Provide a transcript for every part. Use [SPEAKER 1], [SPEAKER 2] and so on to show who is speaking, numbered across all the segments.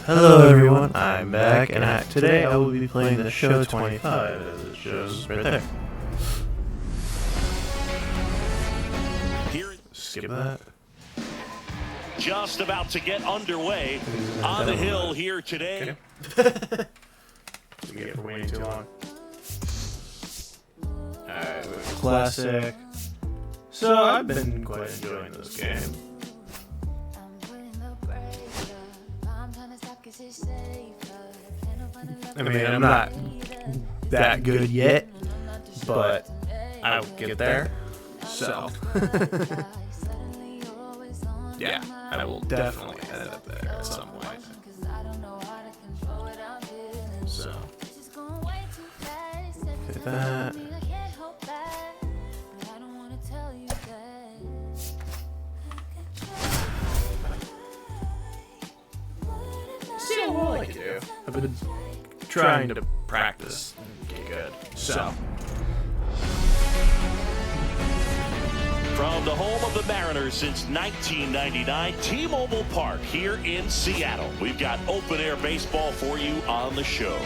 [SPEAKER 1] Hello everyone, I'm back, and today I will be playing the Show25, as it shows right there. Skip that.
[SPEAKER 2] Just about to get underway on the hill here today.
[SPEAKER 1] Okay. Get for waiting too long. Alright, classic. So I've been quite enjoying this game. I mean, I'm not that good yet, but I'll get there. So, yeah, I will definitely end up there at some point. So, hit that. See what I can do. I've been trying to practice and get good. So.
[SPEAKER 2] From the home of the Mariners since 1999, T-Mobile Park here in Seattle. We've got open-air baseball for you on the show.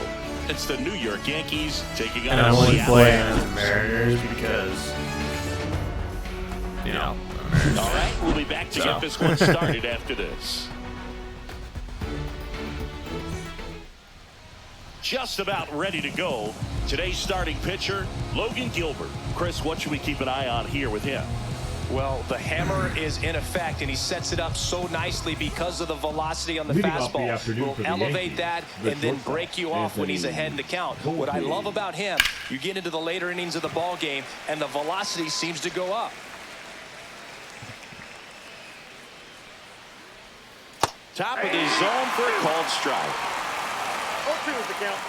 [SPEAKER 2] It's the New York Yankees taking on
[SPEAKER 1] the Seattle. And I only play on the
[SPEAKER 2] Mariners
[SPEAKER 1] because, you know.
[SPEAKER 2] All right, we'll be back to get this one started after this. Just about ready to go. Today's starting pitcher, Logan Gilbert. Chris, what should we keep an eye on here with him?
[SPEAKER 3] Well, the hammer is in effect, and he sets it up so nicely because of the velocity on the fastball. Will elevate that and then break you off when he's ahead in the count. What I love about him, you get into the later innings of the ball game, and the velocity seems to go up.
[SPEAKER 2] Top of the zone for a called strike.
[SPEAKER 4] 0-2 is the count.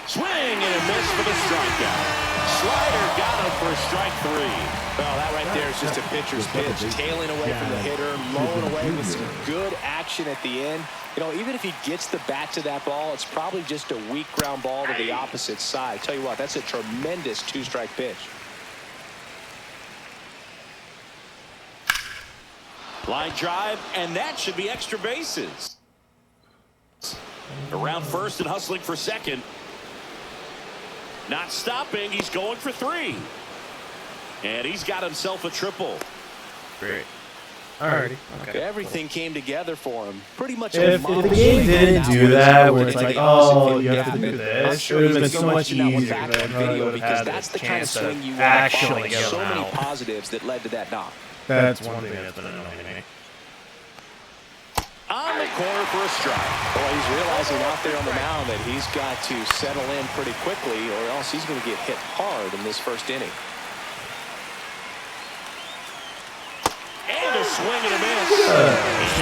[SPEAKER 2] Swing and a miss for the strikeout. Slider got him for strike three.
[SPEAKER 3] Well, that right there is just a pitcher's pitch. Tailing away from the hitter, mowing away with some good action at the end. You know, even if he gets the bat to that ball, it's probably just a weak ground ball to the opposite side. Tell you what, that's a tremendous two-strike pitch.
[SPEAKER 2] Line drive, and that should be extra bases. Around first and hustling for second. Not stopping, he's going for three. And he's got himself a triple.
[SPEAKER 1] Great. Alrighty. Okay.
[SPEAKER 3] Everything came together for him. Pretty much.
[SPEAKER 1] If the game didn't do that, where it's like, oh, you have to do this, it would have been so much easier.
[SPEAKER 3] Because that's the kind of swing you
[SPEAKER 1] actually get
[SPEAKER 3] so many positives that led to that knock.
[SPEAKER 1] That's one thing that's been annoying me.
[SPEAKER 2] On the corner for a strike.
[SPEAKER 3] Boy, he's realizing out there on the mound that he's got to settle in pretty quickly, or else he's going to get hit hard in this first inning.
[SPEAKER 2] And a swing and a miss.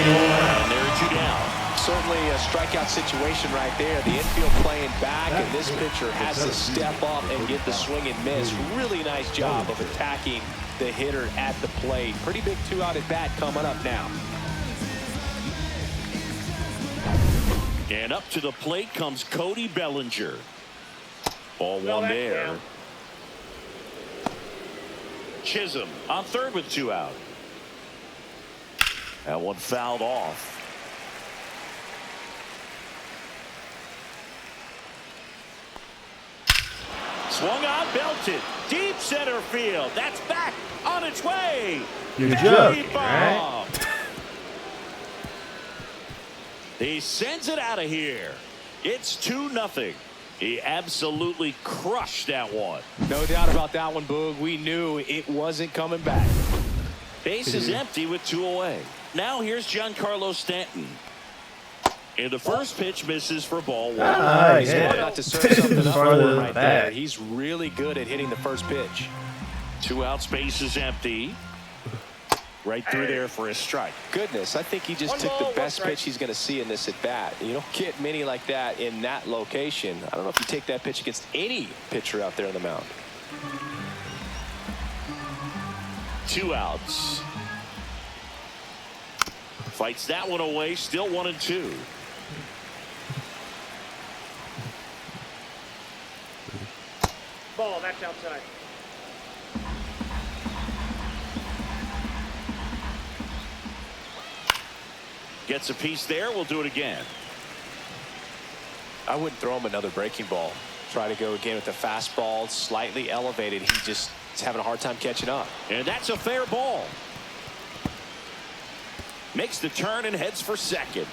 [SPEAKER 2] And there are two down.
[SPEAKER 3] Certainly a strikeout situation right there. The infield playing back, and this pitcher has to step up and get the swing and miss. Really nice job of attacking the hitter at the plate. Pretty big two-out at bat coming up now.
[SPEAKER 2] And up to the plate comes Cody Bellinger. Ball one there. Chisholm on third with two out. That one fouled off. Swung on, belted. Deep center field. That's back on its way.
[SPEAKER 1] You're joking, right?
[SPEAKER 2] He sends it out of here. It's 2-0. He absolutely crushed that one.
[SPEAKER 3] No doubt about that one, Boog. We knew it wasn't coming back.
[SPEAKER 2] Base is empty with two away. Now here's Giancarlo Stanton. And the first pitch misses for ball one.
[SPEAKER 3] Not to serve something up for him right there. He's really good at hitting the first pitch.
[SPEAKER 2] Two outs, base is empty. Right through there for a strike.
[SPEAKER 3] Goodness, I think he just took the best pitch he's going to see in this at bat. You don't get many like that in that location. I don't know if you take that pitch against any pitcher out there on the mound.
[SPEAKER 2] Two outs. Fights that one away, still 1-2.
[SPEAKER 4] Ball, that's outside.
[SPEAKER 2] Gets a piece there. We'll do it again.
[SPEAKER 3] I wouldn't throw him another breaking ball. Try to go again with the fastball, slightly elevated. He just is having a hard time catching up.
[SPEAKER 2] And that's a fair ball. Makes the turn and heads for second.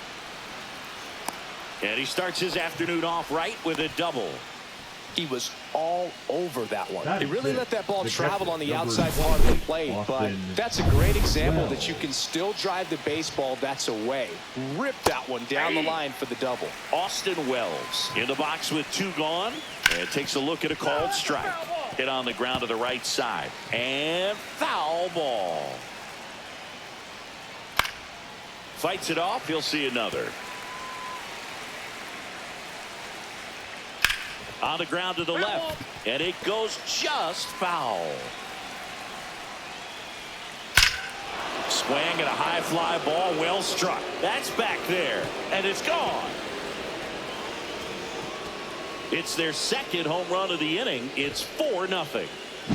[SPEAKER 2] And he starts his afternoon off right with a double.
[SPEAKER 3] He was all over that one. He really let that ball travel on the outside part of the plate, but that's a great example that you can still drive the baseball that's away. Rip that one down the line for the double.
[SPEAKER 2] Austin Wells in the box with 2 gone, and takes a look at a called strike. Hit on the ground to the right side, and foul ball. Fights it off. He'll see another. On the ground to the left, and it goes just foul. Swing and a high fly ball, well struck. That's back there, and it's gone. It's their second home run of the inning. It's 4-0.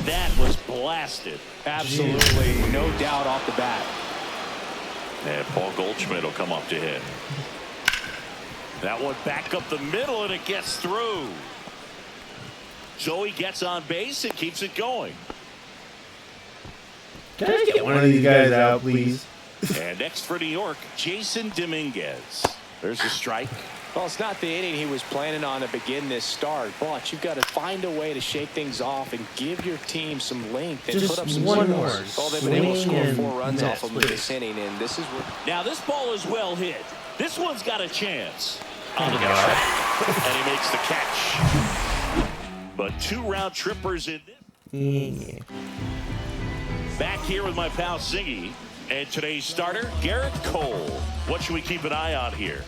[SPEAKER 2] That was blasted.
[SPEAKER 3] Absolutely, no doubt off the bat.
[SPEAKER 2] And Paul Goldschmidt will come up to hit. That one back up the middle, and it gets through. So he gets on base and keeps it going.
[SPEAKER 1] Can I just get one of these guys out, please?
[SPEAKER 2] And next for New York, Jason Dominguez. There's a strike.
[SPEAKER 3] Well, it's not the inning he was planning on to begin this start, but you've got to find a way to shake things off and give your team some length and
[SPEAKER 1] Just
[SPEAKER 3] put up some
[SPEAKER 1] one
[SPEAKER 3] scores.
[SPEAKER 1] more.
[SPEAKER 3] Well, they've been able to score
[SPEAKER 1] Swing
[SPEAKER 3] 4 runs
[SPEAKER 1] and
[SPEAKER 3] off of
[SPEAKER 1] miss,
[SPEAKER 3] this inning, and this is what.
[SPEAKER 2] Now this ball is well hit. This one's got a chance. On the track, and he makes the catch. But 2 round trippers in.
[SPEAKER 1] Yeah.
[SPEAKER 2] Back here with my pal Siggy, and today's starter, Garrett Cole. What should we keep an eye on here?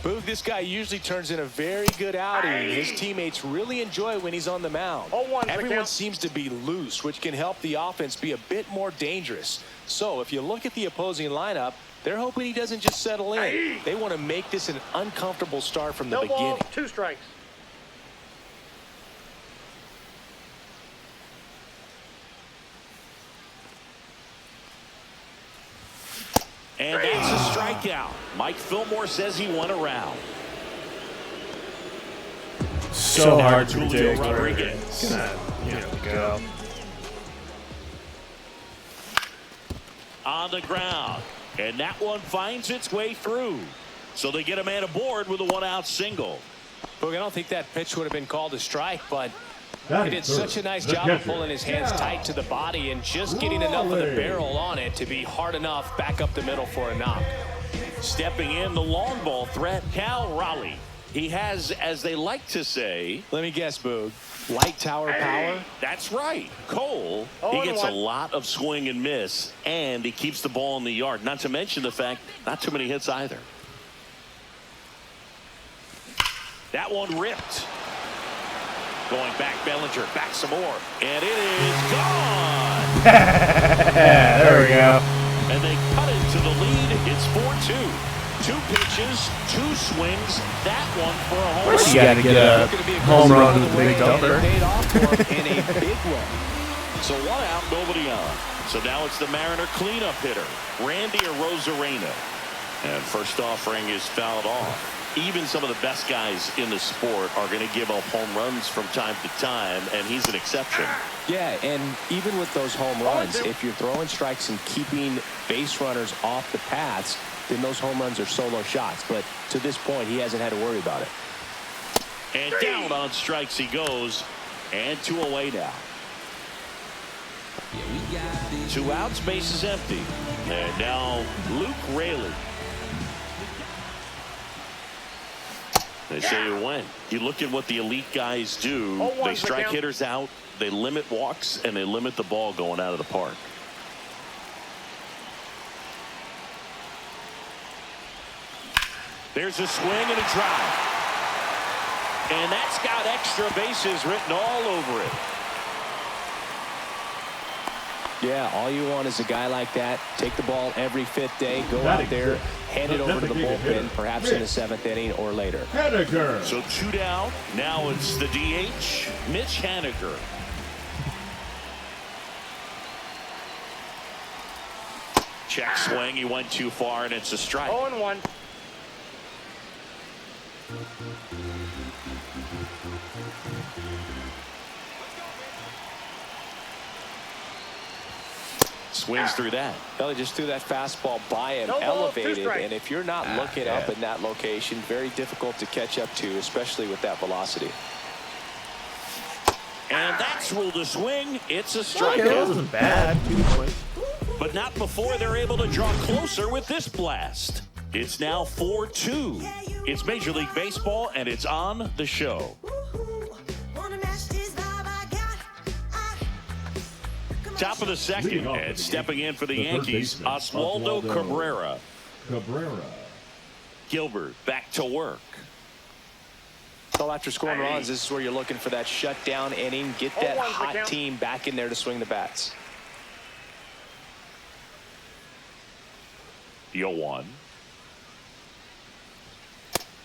[SPEAKER 3] Boog, this guy usually turns in a very good outing. His teammates really enjoy when he's on the mound. Everyone seems to be loose, which can help the offense be a bit more dangerous. So if you look at the opposing lineup, they're hoping he doesn't just settle in. They want to make this an uncomfortable start from the beginning.
[SPEAKER 4] Balls, 2 strikes.
[SPEAKER 2] And that's a strikeout. Mike Fillmore says he went around.
[SPEAKER 1] So hard to
[SPEAKER 2] Julio
[SPEAKER 1] predict.
[SPEAKER 2] Rodriguez.
[SPEAKER 1] Go.
[SPEAKER 2] On the ground. And that one finds its way through. So they get a man aboard with a 1-out single.
[SPEAKER 3] Boog, I don't think that pitch would have been called a strike, but he did such a nice job of pulling his hands tight to the body and just getting enough of the barrel on it to be hard enough back up the middle for a knock.
[SPEAKER 2] Stepping in, the long ball threat, Cal Raleigh. He has, as they like to say,
[SPEAKER 3] let me guess, Boog, light tower power?
[SPEAKER 2] That's right. Cole, he gets a lot of swing and miss, and he keeps the ball in the yard. Not to mention the fact, not too many hits either. That one ripped. Going back, Bellinger, back some more, and it is gone.
[SPEAKER 1] There we go.
[SPEAKER 2] And they cut it to the lead. It's 4-2. 2 pitches, 2 swings. That one for a home run.
[SPEAKER 1] You got to get a home run with a big dumper.
[SPEAKER 3] Paid off for him in a big way.
[SPEAKER 2] So 1 out, nobody on. So now it's the Mariner cleanup hitter, Randy Arozarena. And first offering is fouled off. Even some of the best guys in the sport are going to give up home runs from time to time, and he's an exception.
[SPEAKER 3] Yeah, and even with those home runs, if you're throwing strikes and keeping base runners off the paths, then those home runs are solo shots. But to this point, he hasn't had to worry about it.
[SPEAKER 2] And down on strikes he goes, and 2 away now. 2 outs, base is empty. And now Luke Raley. They say when you look at what the elite guys do, they strike hitters out, they limit walks, and they limit the ball going out of the park. There's a swing and a drive. And that's got extra bases written all over it.
[SPEAKER 3] Yeah, all you want is a guy like that. Take the ball every 5th day, go out there, hand it over to the bullpen, perhaps in the 7th inning or later.
[SPEAKER 2] So 2 down. Now it's the DH, Mitch Check swing. He went too far, and it's a strike.
[SPEAKER 4] 0-1.
[SPEAKER 2] Swings through that.
[SPEAKER 3] Well, he just threw that fastball by him,
[SPEAKER 4] No ball,
[SPEAKER 3] elevated,
[SPEAKER 4] 2 strikes.
[SPEAKER 3] and if you're not looking up in that location, very difficult to catch up to, especially with that velocity.
[SPEAKER 2] And that's ruled a swing. It's a
[SPEAKER 1] Okay, that
[SPEAKER 2] strikeout.
[SPEAKER 1] wasn't bad. 2 points.
[SPEAKER 2] But not before they're able to draw closer with this blast. It's now 4-2. It's Major League Baseball, and it's on the show. Top of the second, and stepping in for the Yankees, Oswaldo Cabrera. Gilbert back to work.
[SPEAKER 3] So after scoring runs, this is where you're looking for that shutdown inning, get that
[SPEAKER 4] 0-1
[SPEAKER 3] hot
[SPEAKER 4] count.
[SPEAKER 3] team back in there to swing the bats.
[SPEAKER 2] 0-1.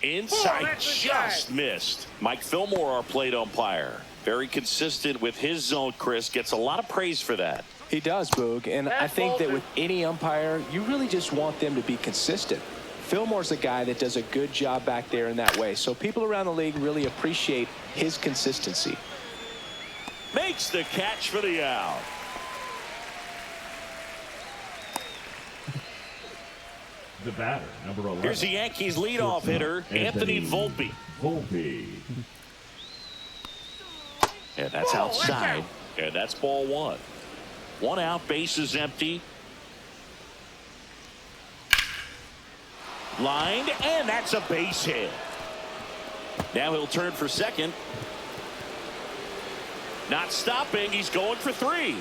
[SPEAKER 2] Inside,
[SPEAKER 4] that's
[SPEAKER 2] just
[SPEAKER 4] inside.
[SPEAKER 2] missed. Mike Fillmore, our plate umpire. Very consistent with his zone, Chris. Gets a lot of praise for that.
[SPEAKER 3] He does, Boog, and I think that with any umpire, you really just want them to be consistent. Fillmore's a guy that does a good job back there in that way, so people around the league really appreciate his consistency.
[SPEAKER 2] Makes the catch for the out.
[SPEAKER 5] The batter, number 11.
[SPEAKER 2] Here's the Yankees leadoff hitter, Anthony Volpe. And that's outside. And that's ball 1. 1 out, bases empty. Lined, and that's a base hit. Now he'll turn for second. Not stopping, he's going for 3.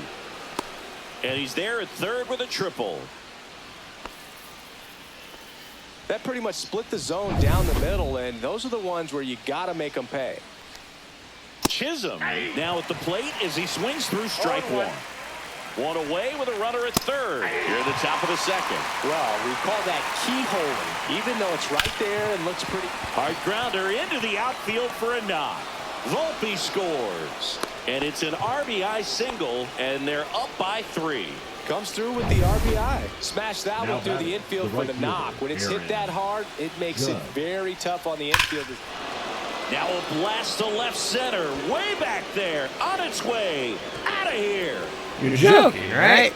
[SPEAKER 2] And he's there at third with a triple.
[SPEAKER 3] That pretty much split the zone down the middle, and those are the ones where you got to make them pay.
[SPEAKER 2] Chisholm now at the plate as he swings through strike 1. 1 away with a runner at third here at the top of the second.
[SPEAKER 3] Well, we call that keyholing, even though it's right there and looks pretty.
[SPEAKER 2] Hard grounder into the outfield for a knock. Volpe scores, and it's an RBI single, and they're up by 3.
[SPEAKER 3] Comes through with the RBI. Smash that
[SPEAKER 5] Now
[SPEAKER 3] one through the
[SPEAKER 5] batting,
[SPEAKER 3] infield
[SPEAKER 5] the
[SPEAKER 3] for
[SPEAKER 5] right
[SPEAKER 3] the knock.
[SPEAKER 5] fielder,
[SPEAKER 3] When it's hit
[SPEAKER 5] Aaron
[SPEAKER 3] that hard, it makes it very tough on the infield.
[SPEAKER 2] Now a blast to left center, way back there, on its way, out of here.
[SPEAKER 1] You're joking, right?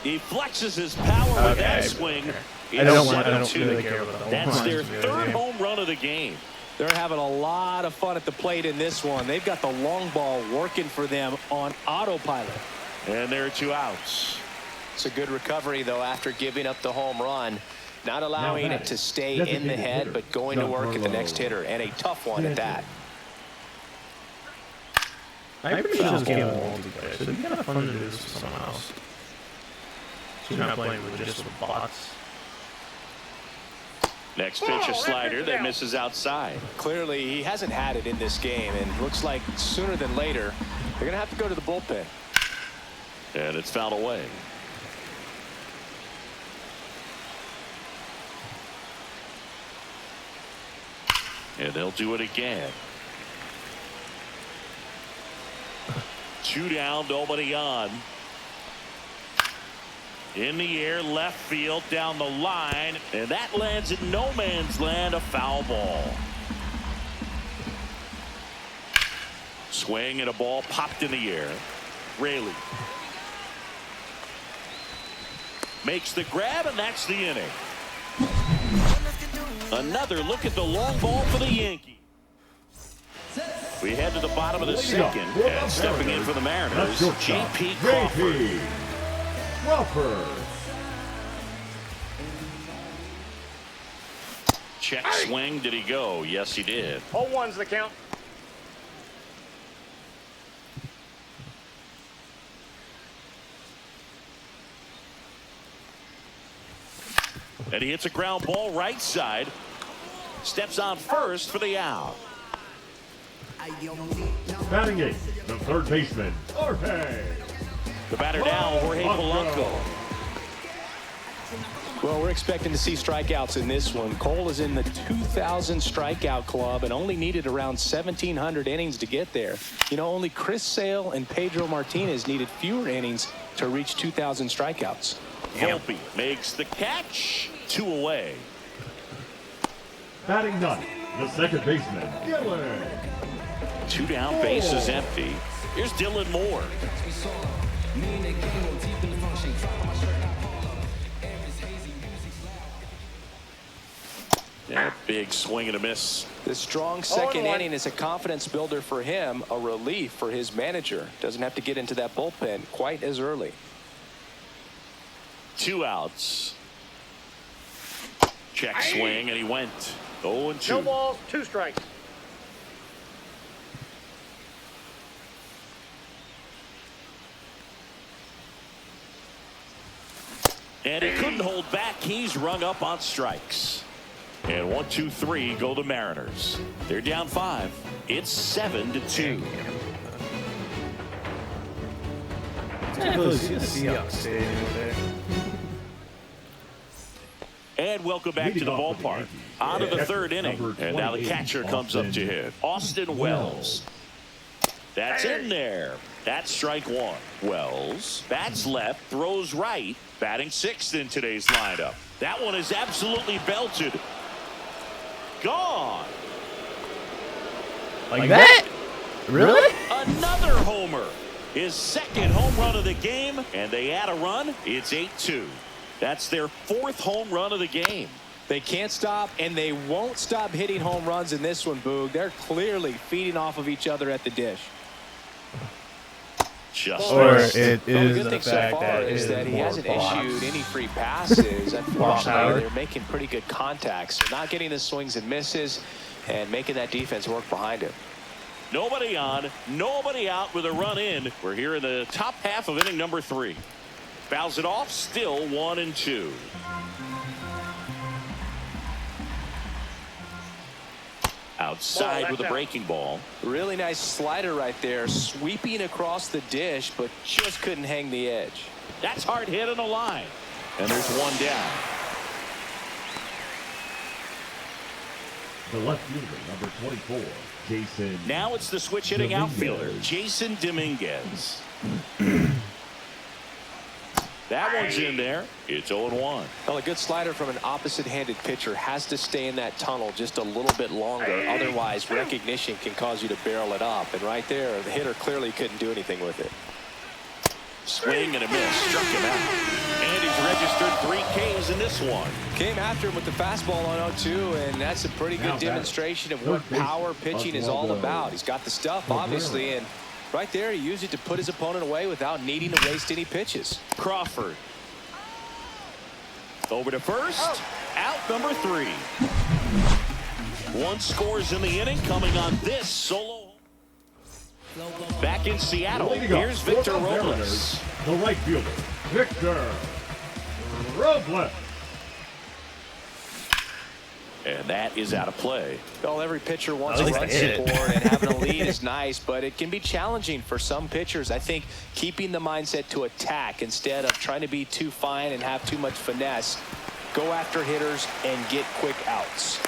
[SPEAKER 2] He flexes his power with that swing.
[SPEAKER 1] I don't
[SPEAKER 2] It's 7-2.
[SPEAKER 1] really care about the
[SPEAKER 2] That's
[SPEAKER 1] home
[SPEAKER 2] their
[SPEAKER 1] runs.
[SPEAKER 2] third home run of the game.
[SPEAKER 3] They're having a lot of fun at the plate in this one. They've got the long ball working for them on autopilot.
[SPEAKER 2] And there are 2 outs.
[SPEAKER 3] It's a good recovery, though, after giving up the home run. Not allowing it to stay in the head, but going to work at the next hitter. And a tough one at that.
[SPEAKER 1] I appreciate this game multiplayer, so it'd be kind of fun to do this with someone else. So you're not playing with just with bots.
[SPEAKER 2] Next pitch, a slider that misses outside.
[SPEAKER 3] Clearly, he hasn't had it in this game, and looks like sooner than later, they're going to have to go to the bullpen.
[SPEAKER 2] And it's fouled away. And they'll do it again. 2 down, nobody on. In the air, left field, down the line, and that lands in no man's land, a foul ball. Swing and a ball popped in the air. Raley makes the grab, and that's the inning. Another look at the long ball for the Yankees. We head to the bottom of the second, and stepping in for the Mariners, J.P. Crawford. Check swing, did he go? Yes, he did.
[SPEAKER 4] 0-1's the count.
[SPEAKER 2] And he hits a ground ball right side. Steps on first for the out.
[SPEAKER 5] Batting 8, the third baseman, Jorge.
[SPEAKER 2] The batter now, Jorge Polanco.
[SPEAKER 3] Well, we're expecting to see strikeouts in this one. Cole is in the 2,000 strikeout club and only needed around 1,700 innings to get there. You know, only Chris Sale and Pedro Martinez needed fewer innings to reach 2,000 strikeouts.
[SPEAKER 2] Volpe makes the catch. 2 away.
[SPEAKER 5] Batting ninth, the second baseman, Dylan.
[SPEAKER 2] 2 down, base is empty. Here's Dylan Moore. And a big swing and a miss.
[SPEAKER 3] The strong second inning is a confidence builder for him, a relief for his manager. Doesn't have to get into that bullpen quite as early.
[SPEAKER 2] 2 outs. Check swing, and he went 0-2.
[SPEAKER 4] No balls, 2 strikes.
[SPEAKER 2] And he couldn't hold back. He's rung up on strikes. And 1, 2, 3 go the Mariners. They're down 5. It's 7-2. And welcome back to the ballpark. On to the 3rd inning. And now the catcher comes up to hit. Austin Wells. That's in there. That's strike 1. Wells bats left, throws right. Batting 6th in today's lineup. That one is absolutely belted. Gone.
[SPEAKER 1] Like that? Really?
[SPEAKER 2] Another homer. His 2nd home run of the game, and they add a run. It's 8-2. That's their 4th home run of the game.
[SPEAKER 3] They can't stop, and they won't stop hitting home runs in this one, Boog. They're clearly feeding off of each other at the dish.
[SPEAKER 1] Or it is
[SPEAKER 3] the good
[SPEAKER 1] the
[SPEAKER 3] thing so
[SPEAKER 1] fact
[SPEAKER 3] far
[SPEAKER 1] that
[SPEAKER 3] is that he hasn't issued any free passes. Unfortunately, they're making pretty good contacts. So not getting the swings and misses and making that defense work behind him.
[SPEAKER 2] Nobody on, nobody out with a run in. We're here in the top half of inning number 3. Fouls it off, still 1-2. Outside with a breaking ball.
[SPEAKER 3] Really nice slider right there, sweeping across the dish, but just couldn't hang the edge.
[SPEAKER 2] That's hard hit on the line. And there's 1 down.
[SPEAKER 5] The left fielder, number 24, Jason.
[SPEAKER 2] Now it's the switch hitting outfielder, Jason Dominguez. That one's in there. It's 0-1.
[SPEAKER 3] Well, a good slider from an opposite-handed pitcher has to stay in that tunnel just a little bit longer. Otherwise, recognition can cause you to barrel it up. And right there, the hitter clearly couldn't do anything with it.
[SPEAKER 2] Swing and a miss. Struck him out. And he's registered 3 Ks in this one.
[SPEAKER 3] Came after him with the fastball on 0-2, and that's a pretty good demonstration of what power pitching is all about. He's got the stuff, obviously, and right there, he used it to put his opponent away without needing to waste any pitches.
[SPEAKER 2] Crawford. Over to first. Out number 3. 1 scores in the inning coming on this solo. Back in Seattle, here's Victor Robles.
[SPEAKER 5] The right fielder, Victor Robles.
[SPEAKER 2] And that is out of play.
[SPEAKER 3] Well, every pitcher wants a run support, and having a lead is nice, but it can be challenging for some pitchers. I think keeping the mindset to attack instead of trying to be too fine and have too much finesse, go after hitters and get quick outs.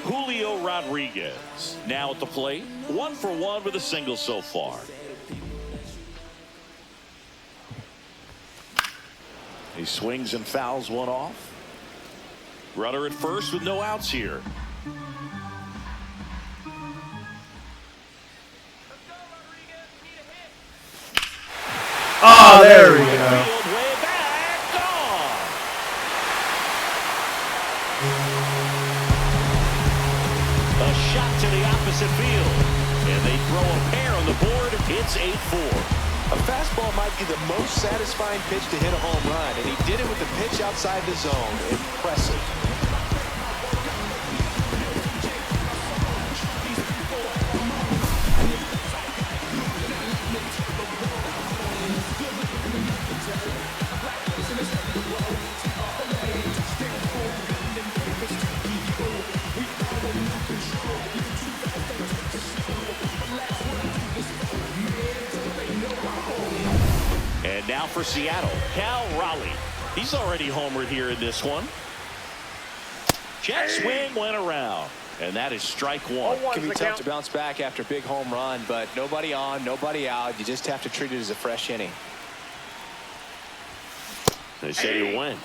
[SPEAKER 2] Julio Rodriguez now at the plate. 1 for 1 with a single so far. He swings and fouls one off. Runner at first with no outs here.
[SPEAKER 1] Oh, there we go.
[SPEAKER 2] Way back, gone. A shot to the opposite field. And they throw a pair on the board. It's 8-4.
[SPEAKER 3] A fastball might be the most satisfying pitch to hit a home run, and he did it with the pitch outside the zone. Impressive.
[SPEAKER 2] for Seattle, Cal Raleigh. He's already homered here in this one. Jet swing went around, and that is strike one.
[SPEAKER 3] It can be tough to bounce back after a big home run, but nobody on, nobody out. You just have to treat it as a fresh inning.
[SPEAKER 2] They say you win.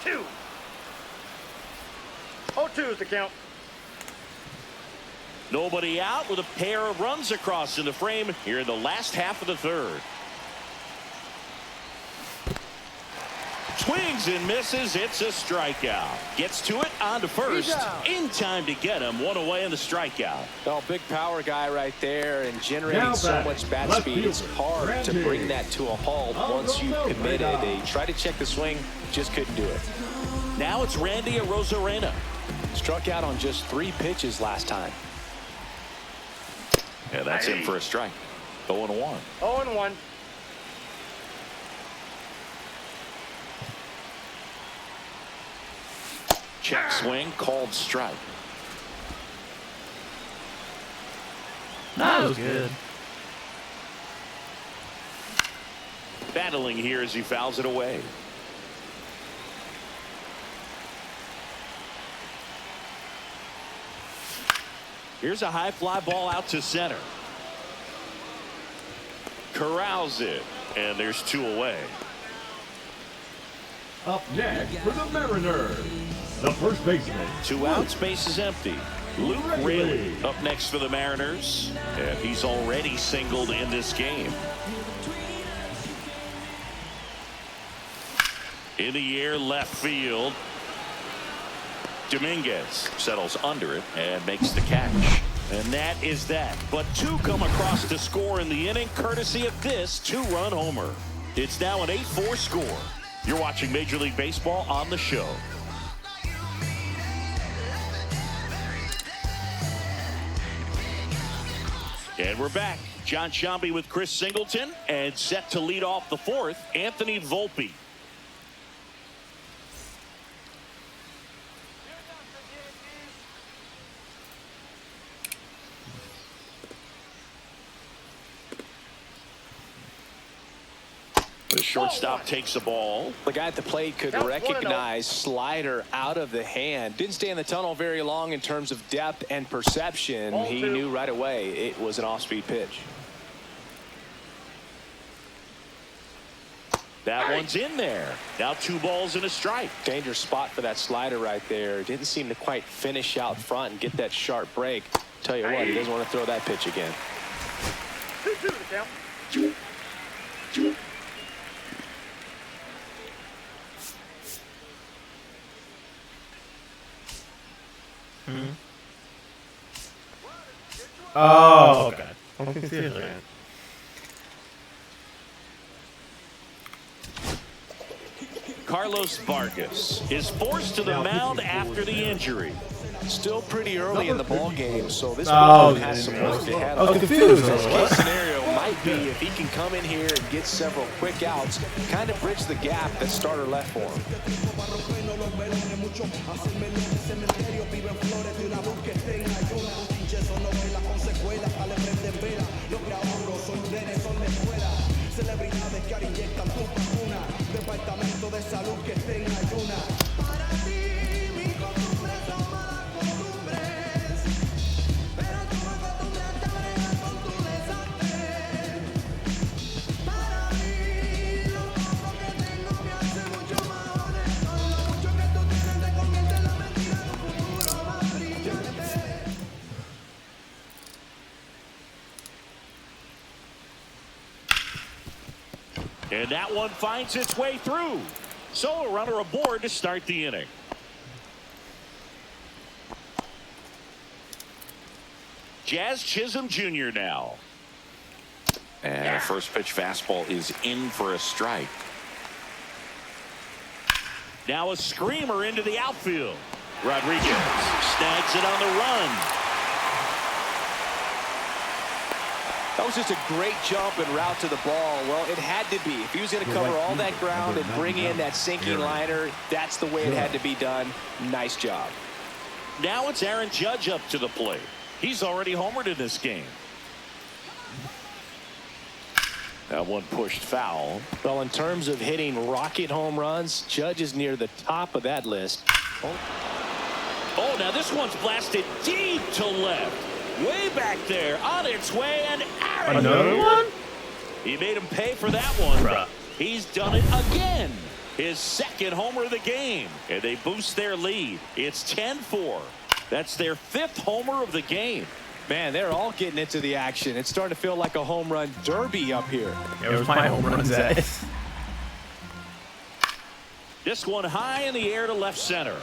[SPEAKER 4] 0-2 is the count.
[SPEAKER 2] Nobody out with a pair of runs across in the frame here in the last half of the third. Swings and misses. It's a strikeout. Gets to it on to first. In time to get him. One away in the strikeout.
[SPEAKER 3] Oh, big power guy right there, and generating so much bat speed. It's hard to bring that to a halt once you've committed. They tried to check the swing, just couldn't do it.
[SPEAKER 2] Now it's Randy Arozarena.
[SPEAKER 3] Struck out on just 3 pitches last time.
[SPEAKER 2] Yeah, that's in for a strike. 0-1.
[SPEAKER 4] 0-1.
[SPEAKER 2] Check swing, called strike.
[SPEAKER 1] That was good.
[SPEAKER 2] Battling here as he fouls it away. Here's a high fly ball out to center. Corrals it, and there's 2 away.
[SPEAKER 5] Up next for the Mariners, the first baseman.
[SPEAKER 2] 2 outs, base is empty. Luke Raley up next for the Mariners, and he's already singled in this game. In the air, left field. Dominguez settles under it and makes the catch. And that is that. But 2 come across to score in the inning, courtesy of this 2-run homer. It's now an 8-4 score. You're watching Major League Baseball on the show. And we're back. John Sciambi with Chris Singleton, and set to lead off the 4th, Anthony Volpe. The shortstop takes the ball.
[SPEAKER 3] The guy at the plate could recognize slider out of the hand. Didn't stay in the tunnel very long in terms of depth and perception. He knew right away it was an off-speed pitch.
[SPEAKER 2] That one's in there. Now 2 balls and a strike.
[SPEAKER 3] Dangerous spot for that slider right there. Didn't seem to quite finish out front and get that sharp break. Tell you what, he doesn't want to throw that pitch again.
[SPEAKER 4] 2-2 the count.
[SPEAKER 1] Oh, okay. I'm confused.
[SPEAKER 2] Carlos Vargas is forced to the mound after the injury.
[SPEAKER 3] Still pretty early in the ball game, so this
[SPEAKER 1] Oh,
[SPEAKER 3] one has some work ahead
[SPEAKER 1] I
[SPEAKER 3] of
[SPEAKER 1] was
[SPEAKER 3] him.
[SPEAKER 1] confused.
[SPEAKER 3] Best case scenario might be if he can come in here and get several quick outs, kind of bridge the gap that starter left for him.
[SPEAKER 2] And that one finds its way through. So a runner aboard to start the inning. Jazz Chisholm Jr. now. And a first pitch fastball is in for a strike. Now a screamer into the outfield. Rodriguez snags it on the run.
[SPEAKER 3] That was just a great jump and route to the ball. Well, it had to be. If he was going to cover all that ground and bring in that sinking liner, that's the way it had to be done. Nice job.
[SPEAKER 2] Now it's Aaron Judge up to the plate. He's already homered in this game. That one pushed foul.
[SPEAKER 3] Well, in terms of hitting rocket home runs, Judge is near the top of that list.
[SPEAKER 2] Oh, now this one's blasted deep to left. Way back there, on its way and out of
[SPEAKER 1] Another
[SPEAKER 2] here.
[SPEAKER 1] one?
[SPEAKER 2] He made him pay for that one.
[SPEAKER 1] Bruh.
[SPEAKER 2] He's done it again. His second homer of the game. And they boost their lead. It's 10-4. That's their 5th homer of the game.
[SPEAKER 3] Man, they're all getting into the action. It's starting to feel like a home run derby up here.
[SPEAKER 1] It was my home runs at.
[SPEAKER 2] This one high in the air to left center.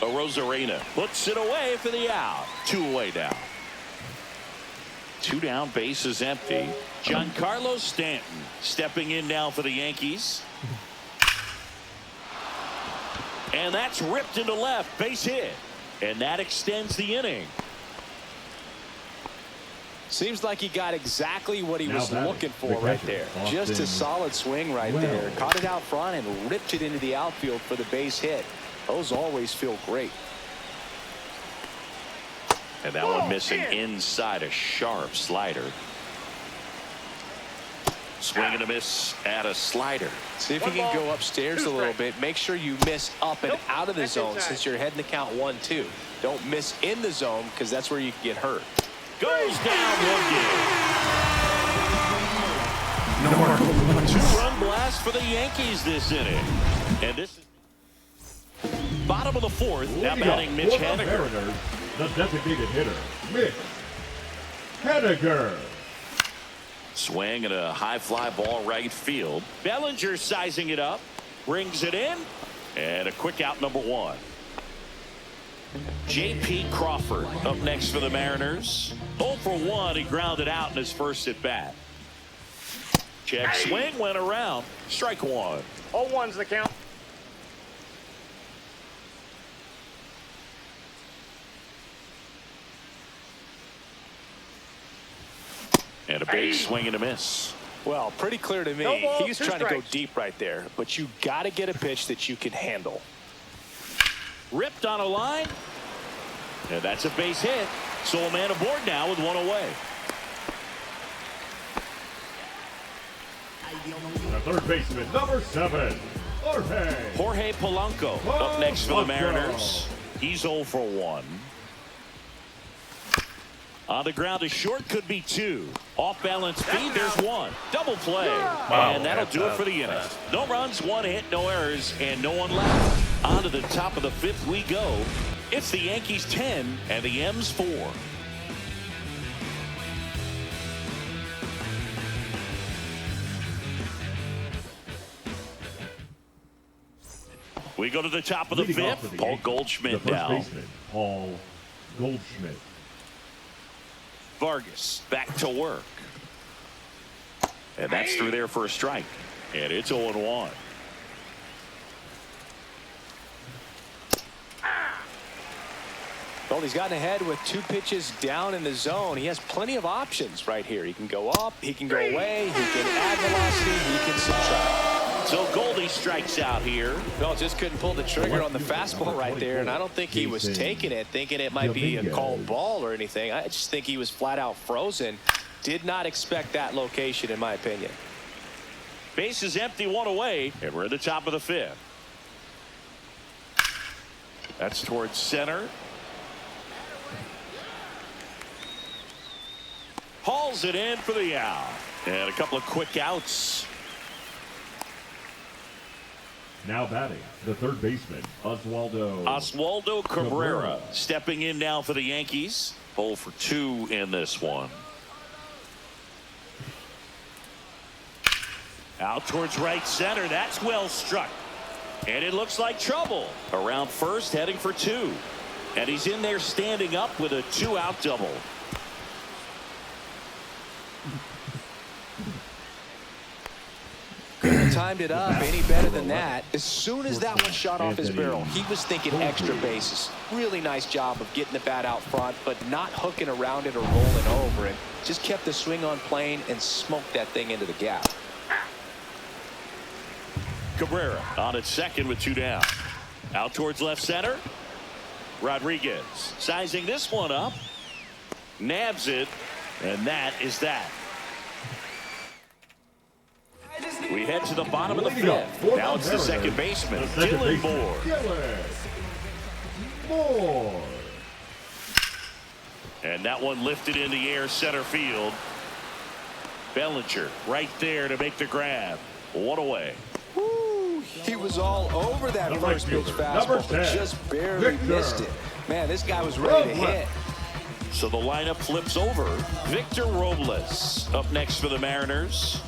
[SPEAKER 2] Rosarena puts it away for the out. 2 away now. 2 down, base is empty. Giancarlo Stanton stepping in now for the Yankees. And that's ripped into left, base hit. And that extends the inning.
[SPEAKER 3] Seems like he got exactly what he was looking for right there. Just a solid swing right there. Caught it out front and ripped it into the outfield for the base hit. Those always feel great.
[SPEAKER 2] And that one missing inside, a sharp slider. Swing and a miss at a slider.
[SPEAKER 3] See if you can go upstairs a little bit. Make sure you miss up and out of the zone since you're heading to count 1-2. Don't miss in the zone because that's where you can get hurt.
[SPEAKER 2] Goes down 1 game.
[SPEAKER 1] No more.
[SPEAKER 2] 2-run blast for the Yankees this inning. And this is bottom of the 4th. Now batting Mitch Haniger.
[SPEAKER 5] Mariners, the designated hitter, Mitch Haniger.
[SPEAKER 2] Swing and a high fly ball right field. Bellinger sizing it up. Brings it in. And a quick out, number 1. J.P. Crawford up next for the Mariners. 0 for 1. He grounded out in his first at bat. Check swing went around. Strike 1.
[SPEAKER 4] 0-1's the count.
[SPEAKER 2] And a big swing and a miss.
[SPEAKER 3] Well, pretty clear to me.
[SPEAKER 4] No ball,
[SPEAKER 3] He was
[SPEAKER 4] 2
[SPEAKER 3] trying to go
[SPEAKER 4] strikes.
[SPEAKER 3] deep right there, but you got to get a pitch that you can handle.
[SPEAKER 2] Ripped on a line. And that's a base hit. So a man aboard now with 1 away.
[SPEAKER 5] The third baseman, number 7,
[SPEAKER 2] Jorge Polanco up next for the Mariners. He's 0 for 1. On the ground to short, could be 2. Off balance feed, there's 1. Double play.
[SPEAKER 1] Wow,
[SPEAKER 2] and that'll do it for the inning. No runs, 1 hit, no errors, and no one left. On to the top of the 5th we go. It's the Yankees 10 and the M's 4. We go to the top of the 5th. Paul Goldschmidt
[SPEAKER 5] the first
[SPEAKER 2] down.
[SPEAKER 5] baseman, Paul Goldschmidt.
[SPEAKER 2] Vargas back to work. And that's through there for a strike. And it's 0-1.
[SPEAKER 3] Well, he's gotten ahead with 2 pitches down in the zone. He has plenty of options right here. He can go up, he can go away, he can add velocity, he can subtract.
[SPEAKER 2] So Goldie strikes out here.
[SPEAKER 3] No, just couldn't pull the trigger on the fastball right there, and I don't think he was taking it, thinking it might be a called ball or anything. I just think he was flat out frozen. Did not expect that location, in my opinion.
[SPEAKER 2] Base is empty, 1 away, and we're at the top of the 5th. That's towards center. Hauls it in for the out. And a couple of quick outs.
[SPEAKER 5] Now batting, the third baseman,
[SPEAKER 2] Oswaldo Cabrera stepping in now for the Yankees. 0 for 2 in this one. Out towards right center. That's well struck. And it looks like trouble. Around first, heading for 2. And he's in there standing up with a 2-out double.
[SPEAKER 3] Couldn't have timed it up any better than that. As soon as that one shot off his barrel, he was thinking extra bases. Really nice job of getting the bat out front, but not hooking around it or rolling over it. Just kept the swing on plane and smoked that thing into the gap.
[SPEAKER 2] Cabrera on at second with 2 down. Out towards left center. Rodriguez sizing this one up. Nabs it. And that is that. We head to the bottom of the fifth. Now it's the second baseman, Dylan Moore.
[SPEAKER 5] Moore.
[SPEAKER 2] And that one lifted in the air center field. Bellinger right there to make the grab. One away.
[SPEAKER 3] Woo, he was all over that first pitch fastball, but just barely missed it. Man, this guy was ready to hit.
[SPEAKER 2] So the lineup flips over. Victor Robles up next for the Mariners.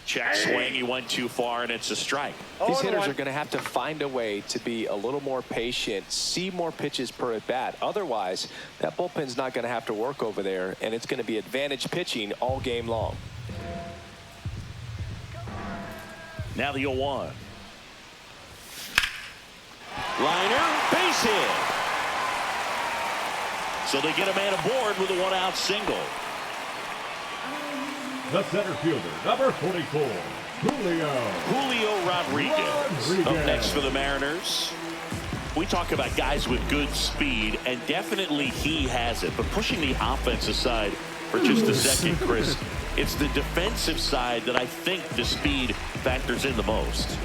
[SPEAKER 2] Check swing. He went too far, and it's a strike.
[SPEAKER 3] These hitters are going to have to find a way to be a little more patient, see more pitches per at bat. Otherwise, that bullpen's not going to have to work over there, and it's going to be advantage pitching all game long.
[SPEAKER 2] Now the 0-1. Liner, base hit. So they get a man aboard with a one-out single.
[SPEAKER 5] The center fielder, number 44,
[SPEAKER 2] Julio Rodriguez. Up next for the Mariners. We talk about guys with good speed, and definitely he has it. But pushing the offense aside for just a second, Chris, it's the defensive side that I think the speed factors in the most.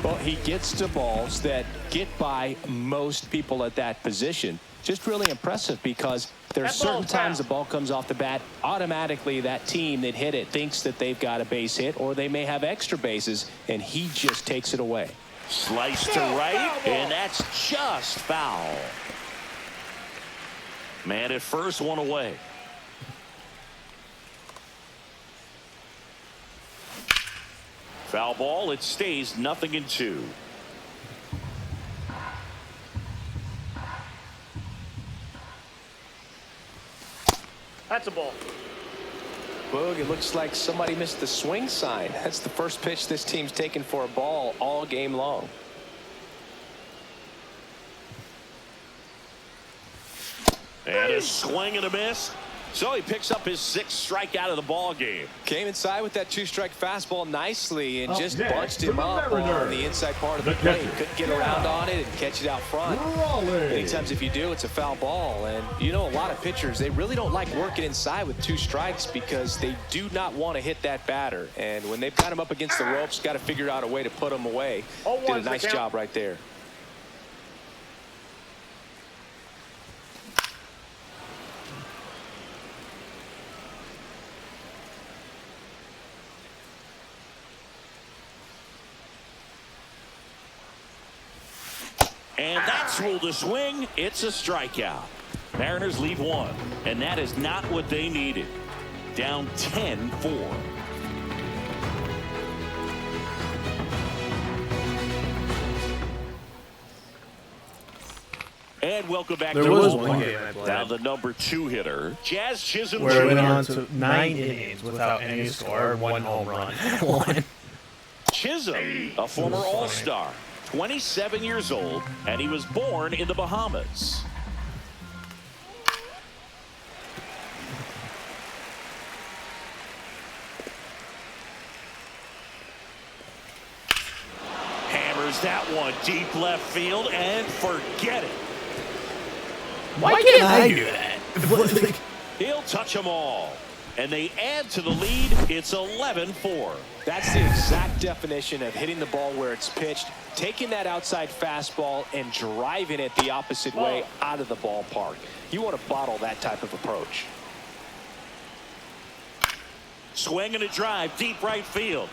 [SPEAKER 3] Well, he gets to balls that get by most people at that position. Just really impressive because there's certain times the ball comes off the bat, automatically that team that hit it thinks that they've got a base hit or they may have extra bases, and he just takes it away.
[SPEAKER 2] Slice to right, and that's just foul. Man at first, one away. Foul ball, it stays 0-2.
[SPEAKER 4] That's a ball.
[SPEAKER 3] Boog, it looks like somebody missed the swing sign. That's the first pitch this team's taken for a ball all game long.
[SPEAKER 2] And a swing and a miss. So he picks up his 6th strikeout of the ball game.
[SPEAKER 3] Came inside with that 2-strike fastball nicely and just bunched him up on the inside part of the plate. Couldn't get around on it and catch it out front. Many times if you do, it's a foul ball. And you know, a lot of pitchers, they really don't like working inside with 2 strikes because they do not want to hit that batter. And when they've got him up against the ropes, got to figure out a way to put him away. Did a nice job right there.
[SPEAKER 2] And that's ruled a swing. It's a strikeout. Mariners leave 1, and that is not what they needed. Down 10-4. And welcome back
[SPEAKER 1] there
[SPEAKER 2] to
[SPEAKER 1] was one game I played.
[SPEAKER 2] Now the number 2 hitter, Jazz Chisholm.
[SPEAKER 1] Where it went on to 9 innings without any score, 1 home run.
[SPEAKER 2] Chisholm, a former All-Star. 27 years old, and he was born in the Bahamas. Hammers that one deep left field and forget it.
[SPEAKER 1] Why can't I do that?
[SPEAKER 2] He'll touch them all. And they add to the lead. It's 11-4.
[SPEAKER 3] That's the exact definition of hitting the ball where it's pitched, taking that outside fastball and driving it the opposite way out of the ballpark. You want to bottle that type of approach.
[SPEAKER 2] Swing and a drive, deep right field.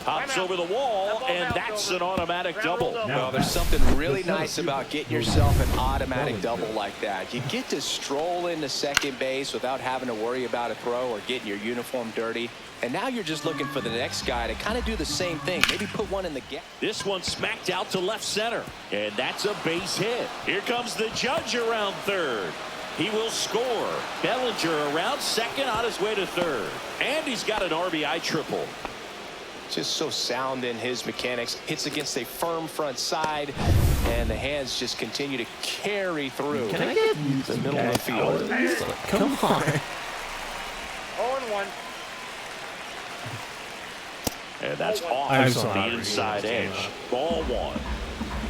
[SPEAKER 2] Pops over the wall, and that's an automatic double.
[SPEAKER 3] Well, there's something really nice about getting yourself an automatic double like that. You get to stroll into second base without having to worry about a throw or getting your uniform dirty. And now you're just looking for the next guy to kind of do the same thing. Maybe put one in the gap.
[SPEAKER 2] This one smacked out to left center, and that's a base hit. Here comes the judge around third. He will score. Bellinger around second on his way to third. And he's got an RBI triple.
[SPEAKER 3] Just so sound in his mechanics. Hits against a firm front side, and the hands just continue to carry through.
[SPEAKER 1] Can I get
[SPEAKER 3] the middle of the field?
[SPEAKER 1] Come on.
[SPEAKER 4] 0-1.
[SPEAKER 2] And that's off the inside edge. Ball 1.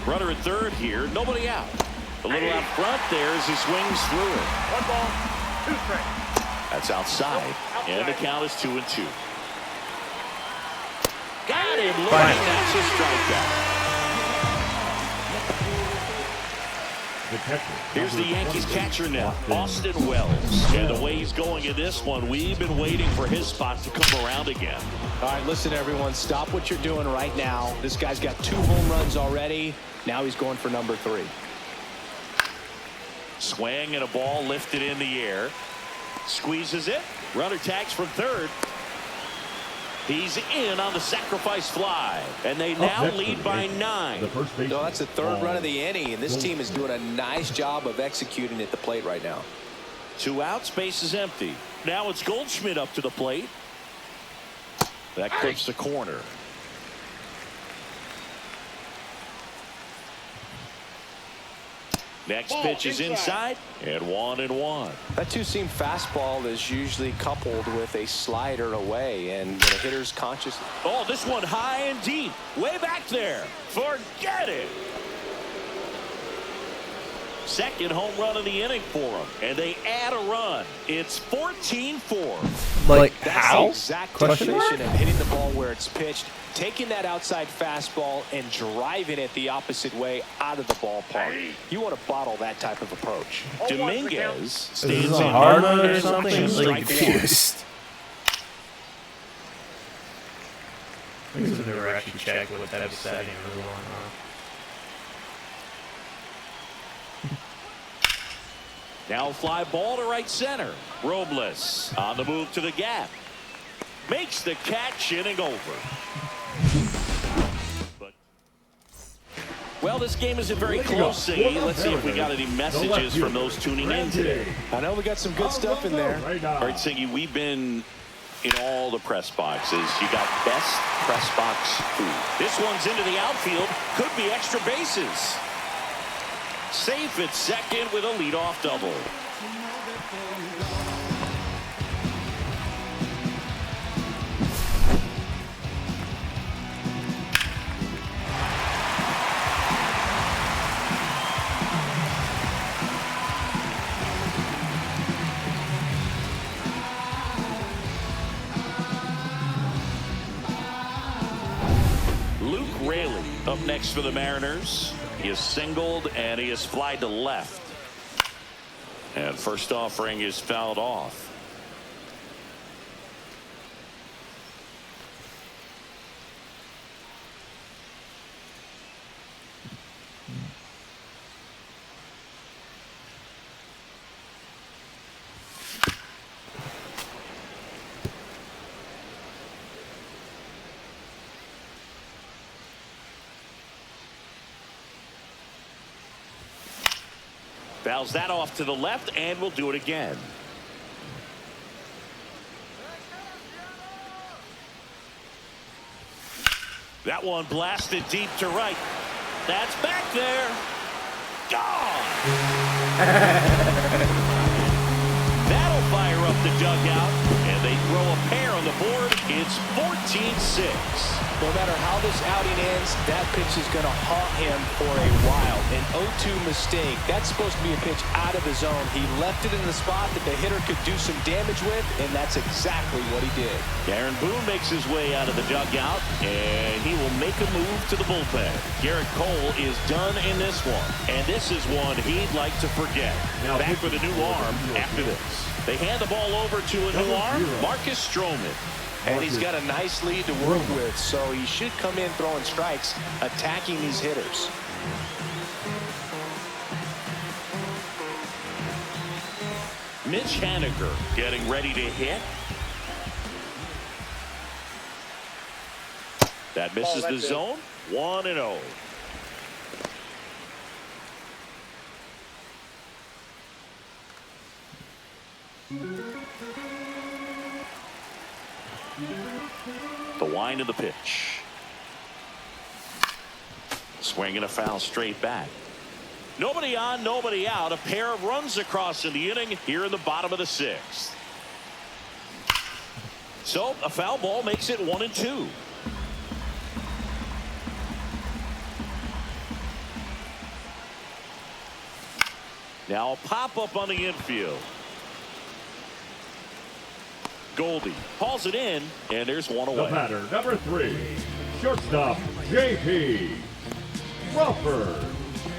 [SPEAKER 2] Runner at third here. Nobody out. A little out front there as he swings through it.
[SPEAKER 4] 1 ball.
[SPEAKER 2] That's outside. And the count is 2-2. Got him looking. That's a strikeout. Here's the Yankees catcher now, Austin Wells. And the way he's going in this one, we've been waiting for his spot to come around again.
[SPEAKER 3] All right, listen, everyone, stop what you're doing right now. This guy's got 2 home runs already. Now he's going for number 3.
[SPEAKER 2] Swing and a ball lifted in the air. Squeezes it. Runner tags from third. He's in on the sacrifice fly, and they now lead by 9.
[SPEAKER 3] No, that's the 3rd run of the inning, and this team is doing a nice job of executing at the plate right now.
[SPEAKER 2] 2 outs, base is empty. Now it's Goldschmidt up to the plate. That clips the corner. Next pitch is inside, and 1-1.
[SPEAKER 3] That 2-seam fastball is usually coupled with a slider away, and when a hitter's conscious.
[SPEAKER 2] Oh, this one high and deep, way back there. Forget it. Second home run of the inning for them, and they add a run. It's 14-4.
[SPEAKER 1] Like,
[SPEAKER 3] That's
[SPEAKER 1] how?
[SPEAKER 3] the exact definition of hitting the ball where it's pitched, taking that outside fastball and driving it the opposite way out of the ballpark. You want to bottle that type of approach.
[SPEAKER 2] Dominguez
[SPEAKER 1] Is
[SPEAKER 2] stands
[SPEAKER 1] this
[SPEAKER 2] in
[SPEAKER 1] a hard one or
[SPEAKER 2] and
[SPEAKER 1] something? I'm
[SPEAKER 2] strike
[SPEAKER 1] like
[SPEAKER 2] one.
[SPEAKER 1] confused. I guess I've never actually checked what type of setting was going on.
[SPEAKER 2] Now fly ball to right center. Robles on the move to the gap. Makes the catch, inning over. Well, this game isn't very close, Siggy. Let's see if we got any messages from those tuning in today.
[SPEAKER 3] I know we got some good stuff in there.
[SPEAKER 2] All right, Siggy, we've been in all the press boxes. You got best press box food. This one's into the outfield. Could be extra bases. Safe at second with a leadoff double. Luke Raley up next for the Mariners. He is singled and he is flied to left. And first offering is fouled off. Fouls that off to the left, and we'll do it again. That one blasted deep to right. That's back there. Gone. That'll fire up the dugout, and they throw a pair on the board. It's 14-6.
[SPEAKER 3] No matter how this outing ends, that pitch is going to haunt him for a while. An 0-2 mistake. That's supposed to be a pitch out of his zone. He left it in the spot that the hitter could do some damage with, and that's exactly what he did.
[SPEAKER 2] Aaron Boone makes his way out of the dugout, and he will make a move to the bullpen. Garrett Cole is done in this one, and this is one he'd like to forget. Back with a new arm after this. They hand the ball over to a new arm, Marcus Stroman.
[SPEAKER 3] And he's got a nice lead to work with, so he should come in throwing strikes, attacking these hitters.
[SPEAKER 2] Mitch Haniger getting ready to hit. That misses the zone. 1-0. The wind of the pitch. Swinging a foul straight back. Nobody on, nobody out. A pair of runs across in the inning here in the bottom of the 6th. So a foul ball makes it 1-2. Now a pop up on the infield. Goldie hauls it in, and there's one
[SPEAKER 5] The
[SPEAKER 2] away.
[SPEAKER 5] batter, number 3, shortstop, J.P. Crawford.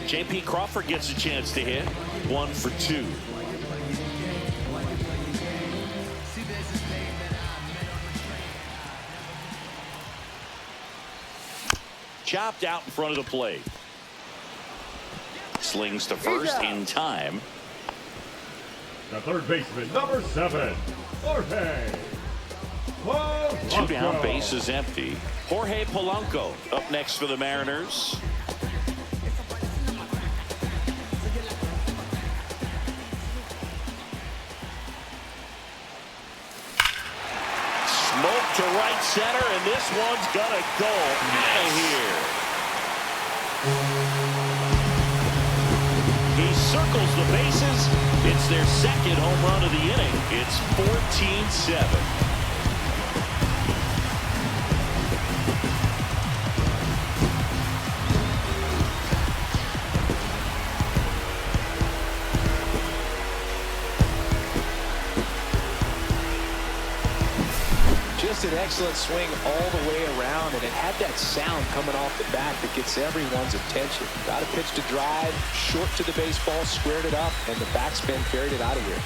[SPEAKER 2] J.P. Crawford gets a chance to hit. 1 for 2. Chopped out in front of the plate. Slings to first in time.
[SPEAKER 5] The third baseman, number 7, Jorge.
[SPEAKER 2] 2 down, base is empty. Jorge Polanco up next for the Mariners. Smoke to right center, and this one's gonna go out of here. He circles the bases. It's their second home run of the inning. It's 14-7.
[SPEAKER 3] Just an excellent swing all the way around, and it had that sound coming off the bat that gets everyone's attention. Got a pitch to drive, short to the baseball, squared it up, and the backspin carried it out of here.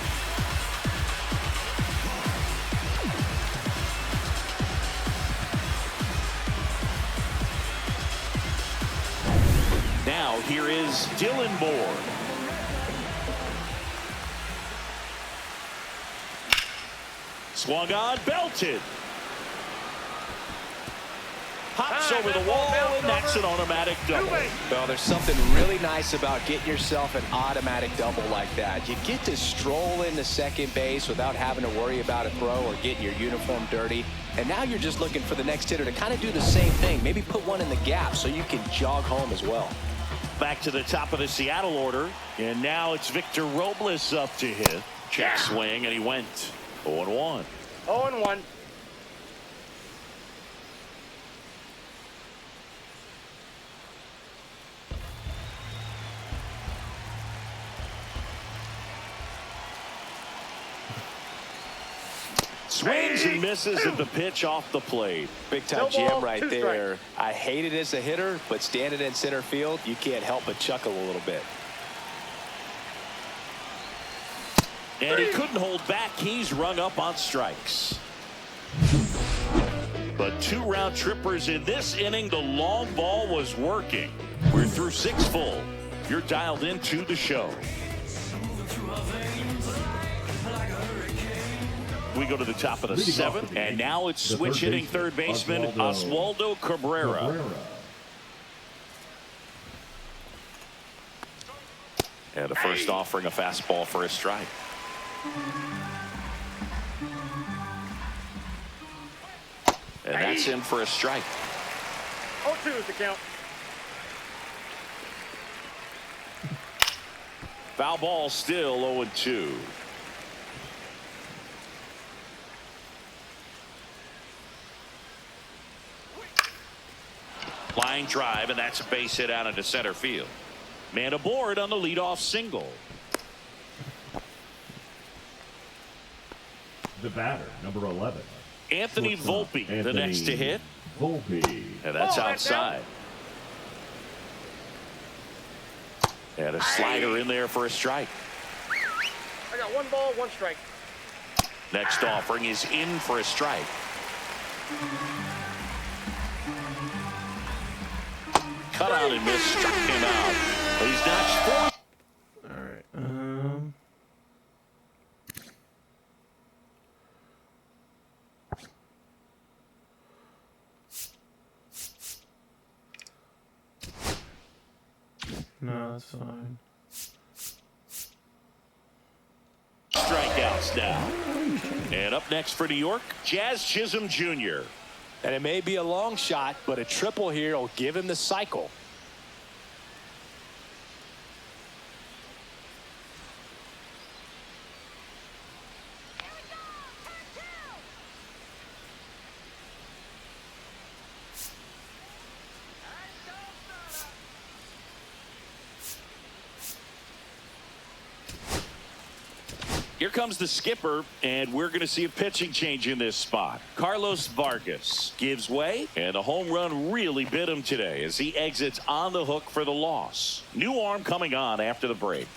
[SPEAKER 2] Now here is Dylan Moore. Swung on, belted. Hops over the wall, and that's an automatic double.
[SPEAKER 3] Well, there's something really nice about getting yourself an automatic double like that. You get to stroll into second base without having to worry about a throw or getting your uniform dirty. And now you're just looking for the next hitter to kind of do the same thing. Maybe put one in the gap so you can jog home as well.
[SPEAKER 2] Back to the top of the Seattle order. And now it's Victor Robles up to hit. Check swing, and he went 0-1.
[SPEAKER 4] 0-1.
[SPEAKER 2] Swings and misses at the pitch off the plate.
[SPEAKER 3] Big time jam right there. I hate it as a hitter, but standing in center field, you can't help but chuckle a little bit.
[SPEAKER 2] And he couldn't hold back. He's rung up on strikes. But 2 round trippers in this inning. The long ball was working. We're through 6 full. You're dialed into the show. We go to the top of the 7th, and now it's switch hitting third baseman Oswaldo Cabrera. And the first offering a fastball for a strike. And that's in for a strike.
[SPEAKER 4] 0-2 is the count.
[SPEAKER 2] Foul ball, still 0-2. Line drive, and that's a base hit out into center field. Man aboard on the leadoff single.
[SPEAKER 5] The batter, number 11.
[SPEAKER 2] Anthony Volpe, the next to hit.
[SPEAKER 5] Volpe.
[SPEAKER 2] And that's outside. And a slider in there for a strike.
[SPEAKER 4] I got 1 ball, 1 strike.
[SPEAKER 2] Next offering is in for a strike. Cut out and missed, struck him out. But he's notched 4.
[SPEAKER 1] All right. No, that's fine.
[SPEAKER 2] Strikeouts now. And up next for New York, Jazz Chisholm Jr.
[SPEAKER 3] And it may be a long shot, but a triple here will give him the cycle.
[SPEAKER 2] Here comes the skipper, and we're going to see a pitching change in this spot. Carlos Vargas gives way, and a home run really bit him today as he exits on the hook for the loss. New arm coming on after the break.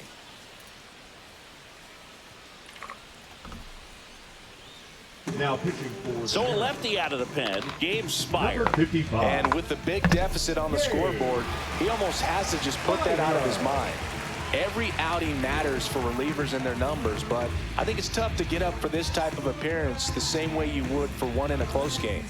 [SPEAKER 5] Now pitching for
[SPEAKER 2] So a lefty out of the pen, Gabe Spire.
[SPEAKER 5] number 55.
[SPEAKER 3] And with the big deficit on the scoreboard, he almost has to just put that out of his mind. Every outing matters for relievers and their numbers, but I think it's tough to get up for this type of appearance the same way you would for one in a close game.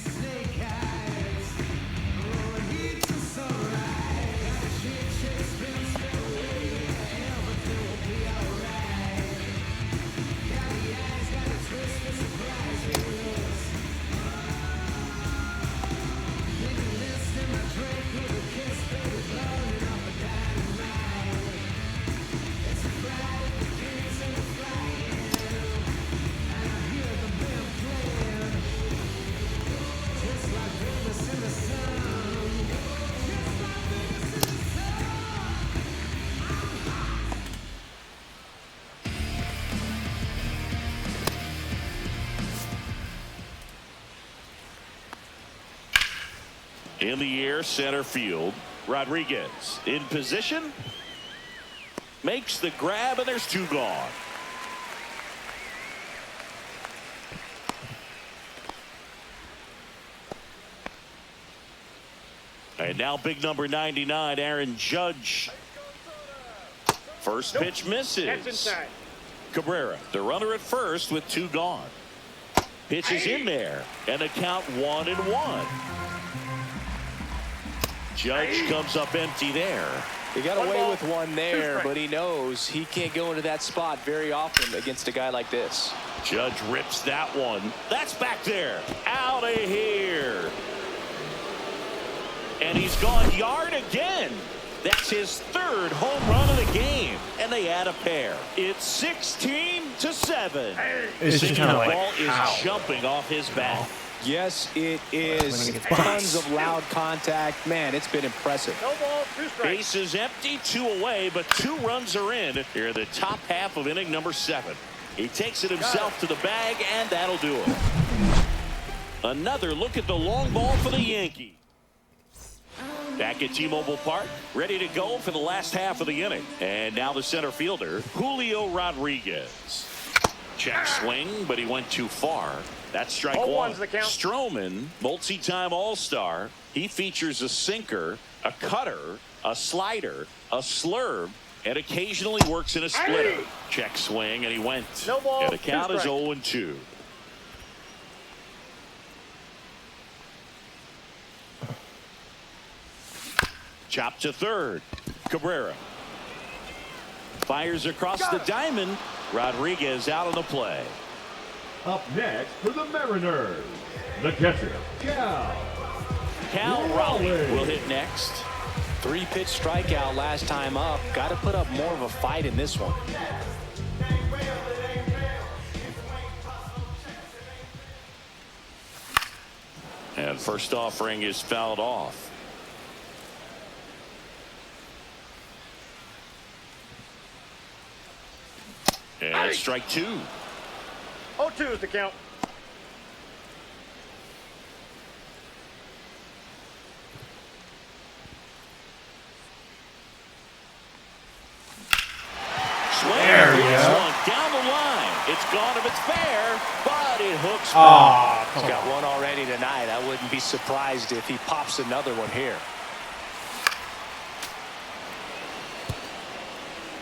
[SPEAKER 2] In the air, center field. Rodriguez in position. Makes the grab, and there's two gone. And now big number 99, Aaron Judge. First pitch misses.
[SPEAKER 4] That's inside.
[SPEAKER 2] Cabrera, the runner at first with two gone. Pitch is in there, and the count 1-1. Judge comes up empty there.
[SPEAKER 3] He got away with one there, but he knows he can't go into that spot very often against a guy like this.
[SPEAKER 2] Judge rips that one. That's back there. Out of here. And he's gone yard again. That's his third home run of the game. And they add a pair. It's 16-7.
[SPEAKER 1] It's just
[SPEAKER 2] The
[SPEAKER 1] kind of like,
[SPEAKER 2] ball is
[SPEAKER 1] ow.
[SPEAKER 2] jumping off his bat.
[SPEAKER 3] Yes, it is.
[SPEAKER 1] When it gets
[SPEAKER 3] Tons
[SPEAKER 1] boxed.
[SPEAKER 3] of loud contact. Man, it's been impressive.
[SPEAKER 4] No ball, 2 strikes.
[SPEAKER 2] Base is empty, 2 away, but 2 runs are in here in the top half of inning number 7. He takes it himself to the bag, and that'll do it. Another look at the long ball for the Yankees. Back at T-Mobile Park, ready to go for the last half of the inning. And now the center fielder, Julio Rodriguez. Check swing, but he went too far. That's strike 1.
[SPEAKER 4] The count.
[SPEAKER 2] Stroman, multi-time All-Star. He features a sinker, a cutter, a slider, a slurve, and occasionally works in a splitter. Check swing, and he went.
[SPEAKER 4] No ball,
[SPEAKER 2] And the count
[SPEAKER 4] 2
[SPEAKER 2] is
[SPEAKER 4] strikes.
[SPEAKER 2] 0-2. Chop to third. Cabrera fires across the diamond. Rodriguez out on the play.
[SPEAKER 5] Up next for the Mariners, the catcher,
[SPEAKER 2] Cal Raleigh will hit next.
[SPEAKER 3] 3-pitch strikeout last time up. Got to put up more of a fight in this one.
[SPEAKER 2] And first offering is fouled off. And strike 2.
[SPEAKER 4] 0-2 is the count.
[SPEAKER 2] There we go. Down the line. It's gone if it's fair, but it hooks back.
[SPEAKER 3] He's got one already tonight. I wouldn't be surprised if he pops another one here.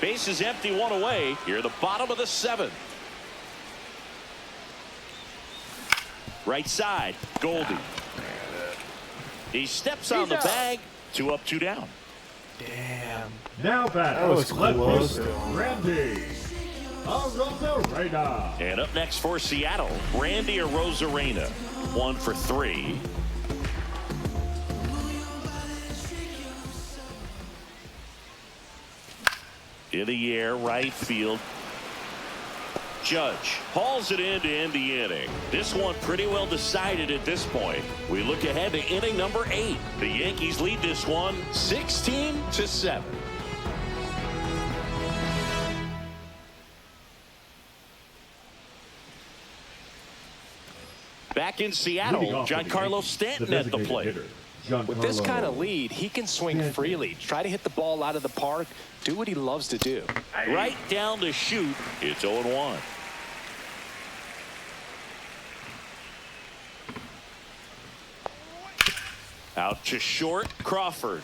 [SPEAKER 2] Base is empty, 1 away. Here at the bottom of the 7th. Right side, Goldie. He steps on the bag. 2 up, 2 down.
[SPEAKER 1] Damn.
[SPEAKER 5] Now back,
[SPEAKER 1] That was
[SPEAKER 5] left
[SPEAKER 1] close.
[SPEAKER 5] fielder, Randy Arozarena.
[SPEAKER 2] And up next for Seattle, Randy Arozarena. 1 for 3. In the air, right field. Judge hauls it in to end the inning. This one pretty well decided at this point. We look ahead to inning number 8. The Yankees lead this one 16-7. Back in Seattle, Giancarlo Stanton at the plate.
[SPEAKER 3] With this kind of lead, he can swing freely, try to hit the ball out of the park, do what he loves to do.
[SPEAKER 2] Right down the chute, it's 0-1. Out to short, Crawford.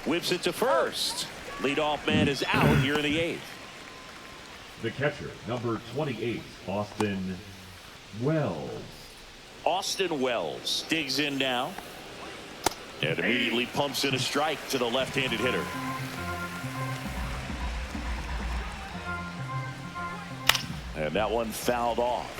[SPEAKER 2] Whips it to first. Leadoff man is out here in the 8th.
[SPEAKER 5] The catcher, number 28, Austin Wells.
[SPEAKER 2] Austin Wells digs in now and immediately pumps in a strike to the left-handed hitter. And that one fouled off.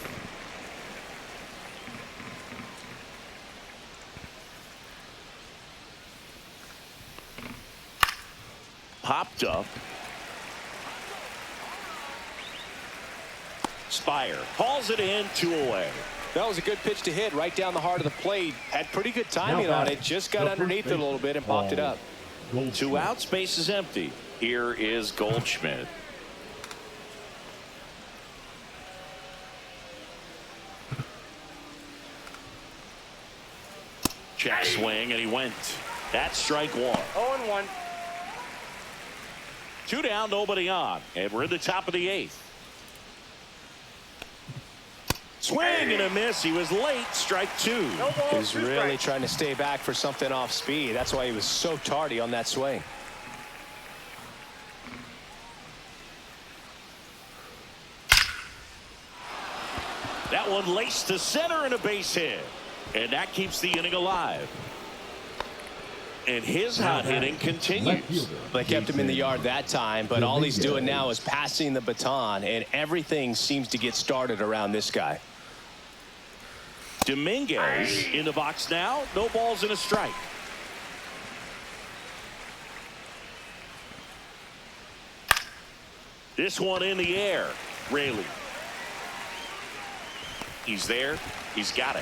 [SPEAKER 2] Popped up. Spire hauls it in, 2 away.
[SPEAKER 3] That was a good pitch to hit right down the heart of the plate. Had pretty good timing on it. Just got underneath it a little bit and popped it up.
[SPEAKER 2] 2 outs, base is empty. Here is Goldschmidt. Check swing, and he went. That's strike 1.
[SPEAKER 4] 0-1.
[SPEAKER 2] 2 down, nobody on, and we're in the top of the 8th. Swing and a miss. He was late. Strike 2.
[SPEAKER 4] No ball,
[SPEAKER 3] He was
[SPEAKER 4] 2
[SPEAKER 3] really
[SPEAKER 4] strikes.
[SPEAKER 3] trying to stay back for something off speed. That's why he was so tardy on that swing.
[SPEAKER 2] That one laced to center and a base hit. And that keeps the inning alive. And his hot hitting continues.
[SPEAKER 3] They kept him in the yard that time, but all he's doing now is passing the baton, and everything seems to get started around this guy.
[SPEAKER 2] Dominguez in the box now. No balls and a strike. This one in the air. Raley. He's there. He's got it.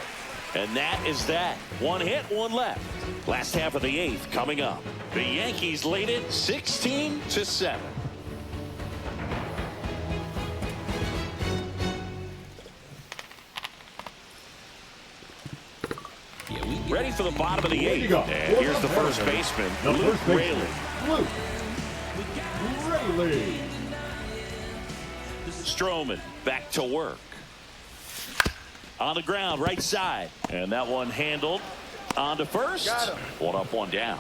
[SPEAKER 2] And that is that. 1 hit, 1 left. Last half of the 8th coming up. The Yankees lead it 16-7. Ready for the bottom of the 8th. And here's the first baseman, Luke Raley.
[SPEAKER 5] Luke Raley.
[SPEAKER 2] Stroman back to work. On the ground, right side. And that one handled. On to first. 1 up, 1 down.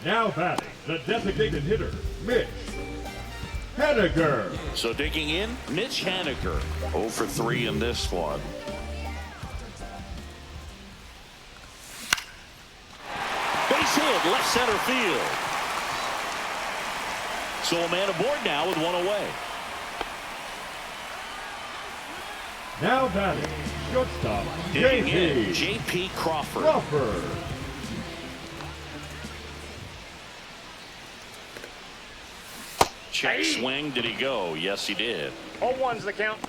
[SPEAKER 5] Now batting, the designated hitter, Mitch Haniger.
[SPEAKER 2] So digging in, Mitch Haniger. 0 for 3 in this one. Base hit, left center field. So a man aboard now with 1 away.
[SPEAKER 5] Now batting, shortstop,
[SPEAKER 2] Digging in,
[SPEAKER 5] J.P.
[SPEAKER 2] J.P. Crawford. Check swing. Did he go? Yes, he did.
[SPEAKER 4] 0-1's the count.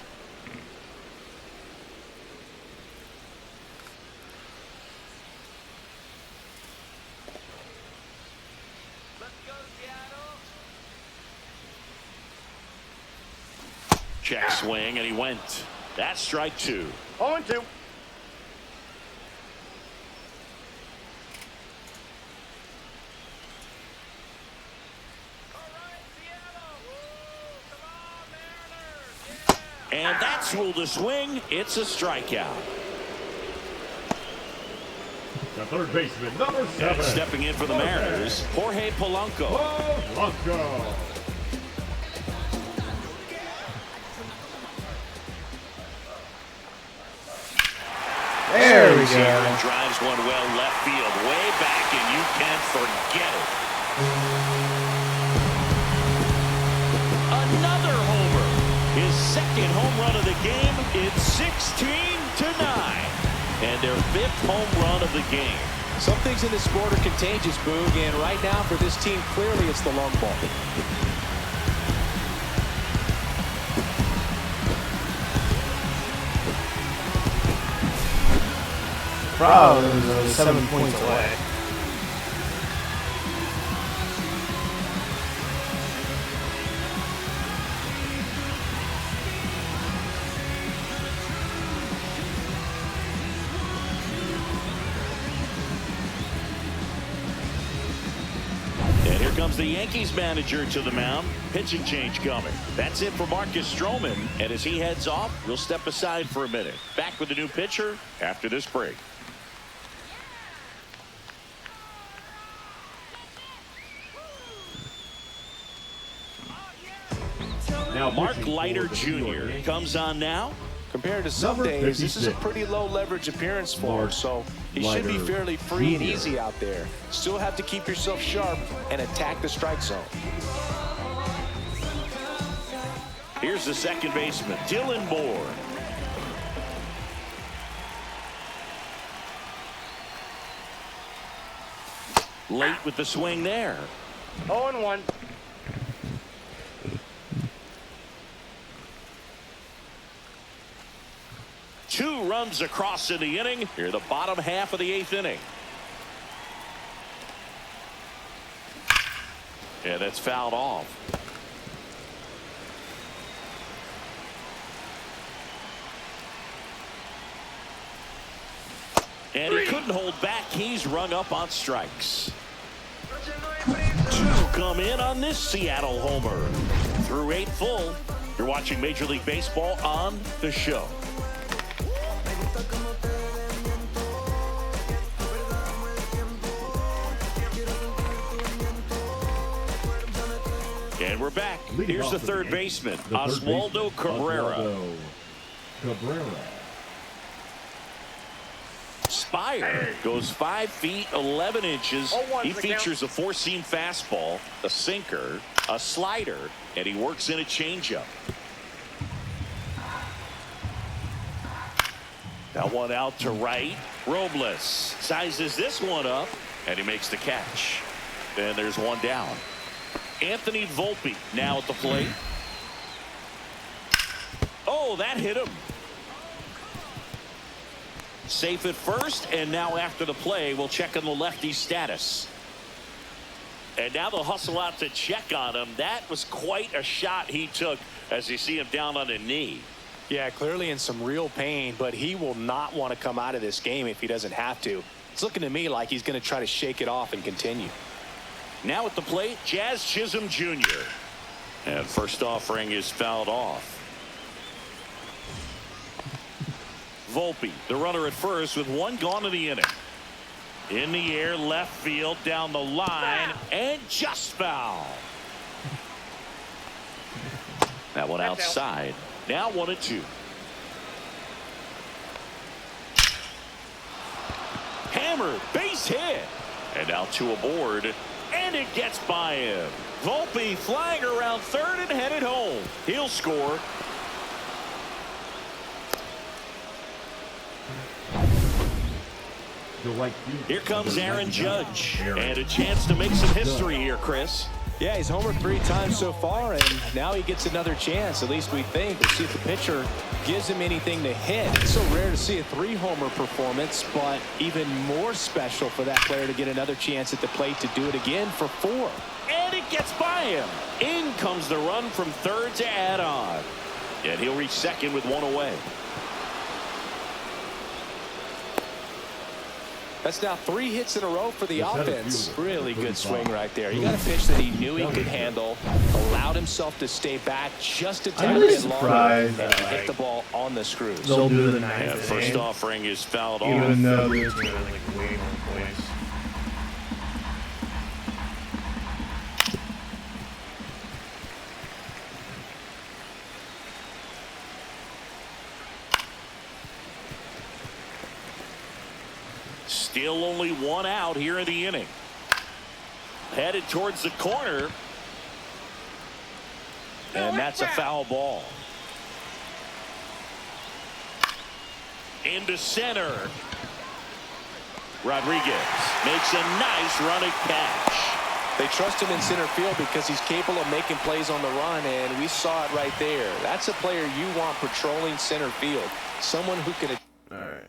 [SPEAKER 2] Check swing, and he went. That's strike 2.
[SPEAKER 4] 0-2.
[SPEAKER 2] And that's ruled a swing. It's a strikeout.
[SPEAKER 5] The third baseman, number 7.
[SPEAKER 2] And stepping in for the Mariners, Jorge Polanco.
[SPEAKER 5] Polanco.
[SPEAKER 1] There we go.
[SPEAKER 2] Drives one well left field, way back, and you can't forget it. Another homer. His second home run of the game. It's 16-9. And their 5th home run of the game.
[SPEAKER 3] Some things in this sport are contagious, Boog, and right now for this team, clearly it's the long ball.
[SPEAKER 1] Bro, it was 7 points away.
[SPEAKER 2] comes the Yankees manager to the mound. Pitching change coming. That's it for Marcus Stroman. And as he heads off, we'll step aside for a minute. Back with the new pitcher after this break.
[SPEAKER 5] Now
[SPEAKER 2] Mark Leiter Jr. comes on now.
[SPEAKER 3] Compared to some days, this is a pretty low leverage appearance for him, so he should be fairly free and easy out there. Still have to keep yourself sharp and attack the strike zone.
[SPEAKER 2] Here's the second baseman, Dylan Moore. Late with the swing there.
[SPEAKER 4] 0-1.
[SPEAKER 2] Two runs across in the inning. Here, the bottom half of the 8th inning. And that's fouled off. And he couldn't hold back. He's rung up on strikes. Two come in on this Seattle homer. Through 8 full. You're watching Major League Baseball on The Show. And we're back. Here's the third baseman, Oswaldo Cabrera. Spire goes 5 feet 11 inches. He features a 4-seam fastball, a sinker, a slider, and he works in a changeup. That one out to right. Robles sizes this one up, and he makes the catch. Then there's one down. Anthony Volpe now at the plate. Oh, that hit him. Safe at first, and now after the play, we'll check on the lefty's status. And now they'll hustle out to check on him. That was quite a shot he took as you see him down on a knee.
[SPEAKER 3] Yeah, clearly in some real pain, but he will not want to come out of this game if he doesn't have to. It's looking to me like he's going to try to shake it off and continue.
[SPEAKER 2] Now at the plate, Jazz Chisholm Jr. And first offering is fouled off. Volpe, the runner at first with one gone in the inning. In the air, left field, down the line, and just foul. That one outside. Now 1-2. Hammered, base hit. And now 2 aboard. And it gets by him. Volpe flying around third and headed home. He'll score. Here comes Aaron Judge. And a chance to make some history here, Chris.
[SPEAKER 3] Yeah, he's homered 3 times so far, and now he gets another chance, at least we think. We'll see if the pitcher gives him anything to hit. It's so rare to see a 3-homer performance, but even more special for that player to get another chance at the plate to do it again for 4.
[SPEAKER 2] And it gets by him. In comes the run from third to add on. And he'll reach second with 1 away.
[SPEAKER 3] That's now 3 hits in a row for the offense. Really good swing right there. He got a pitch that he knew he could handle, allowed himself to stay back just a tiny bit longer, and he hit the ball on the screws.
[SPEAKER 1] They'll do the 9th
[SPEAKER 2] First offering is fouled off.
[SPEAKER 1] Even though there's going to like way more points.
[SPEAKER 2] Still only 1 out here in the inning. Headed towards the corner. And that's a foul ball. Into center. Rodriguez makes a nice running catch.
[SPEAKER 3] They trust him in center field because he's capable of making plays on the run, and we saw it right there. That's a player you want patrolling center field. Someone who can...
[SPEAKER 1] All right.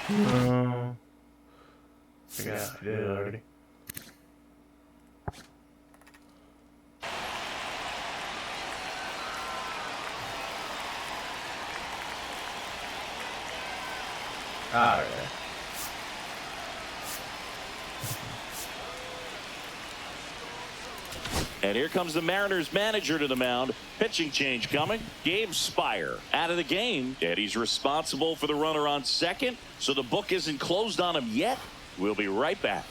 [SPEAKER 1] No. Yeah, I did it already. All right.
[SPEAKER 2] And here comes the Mariners manager to the mound. Pitching change coming. Gabe Spire out of the game. And he's responsible for the runner on second. So the book isn't closed on him yet. We'll be right back.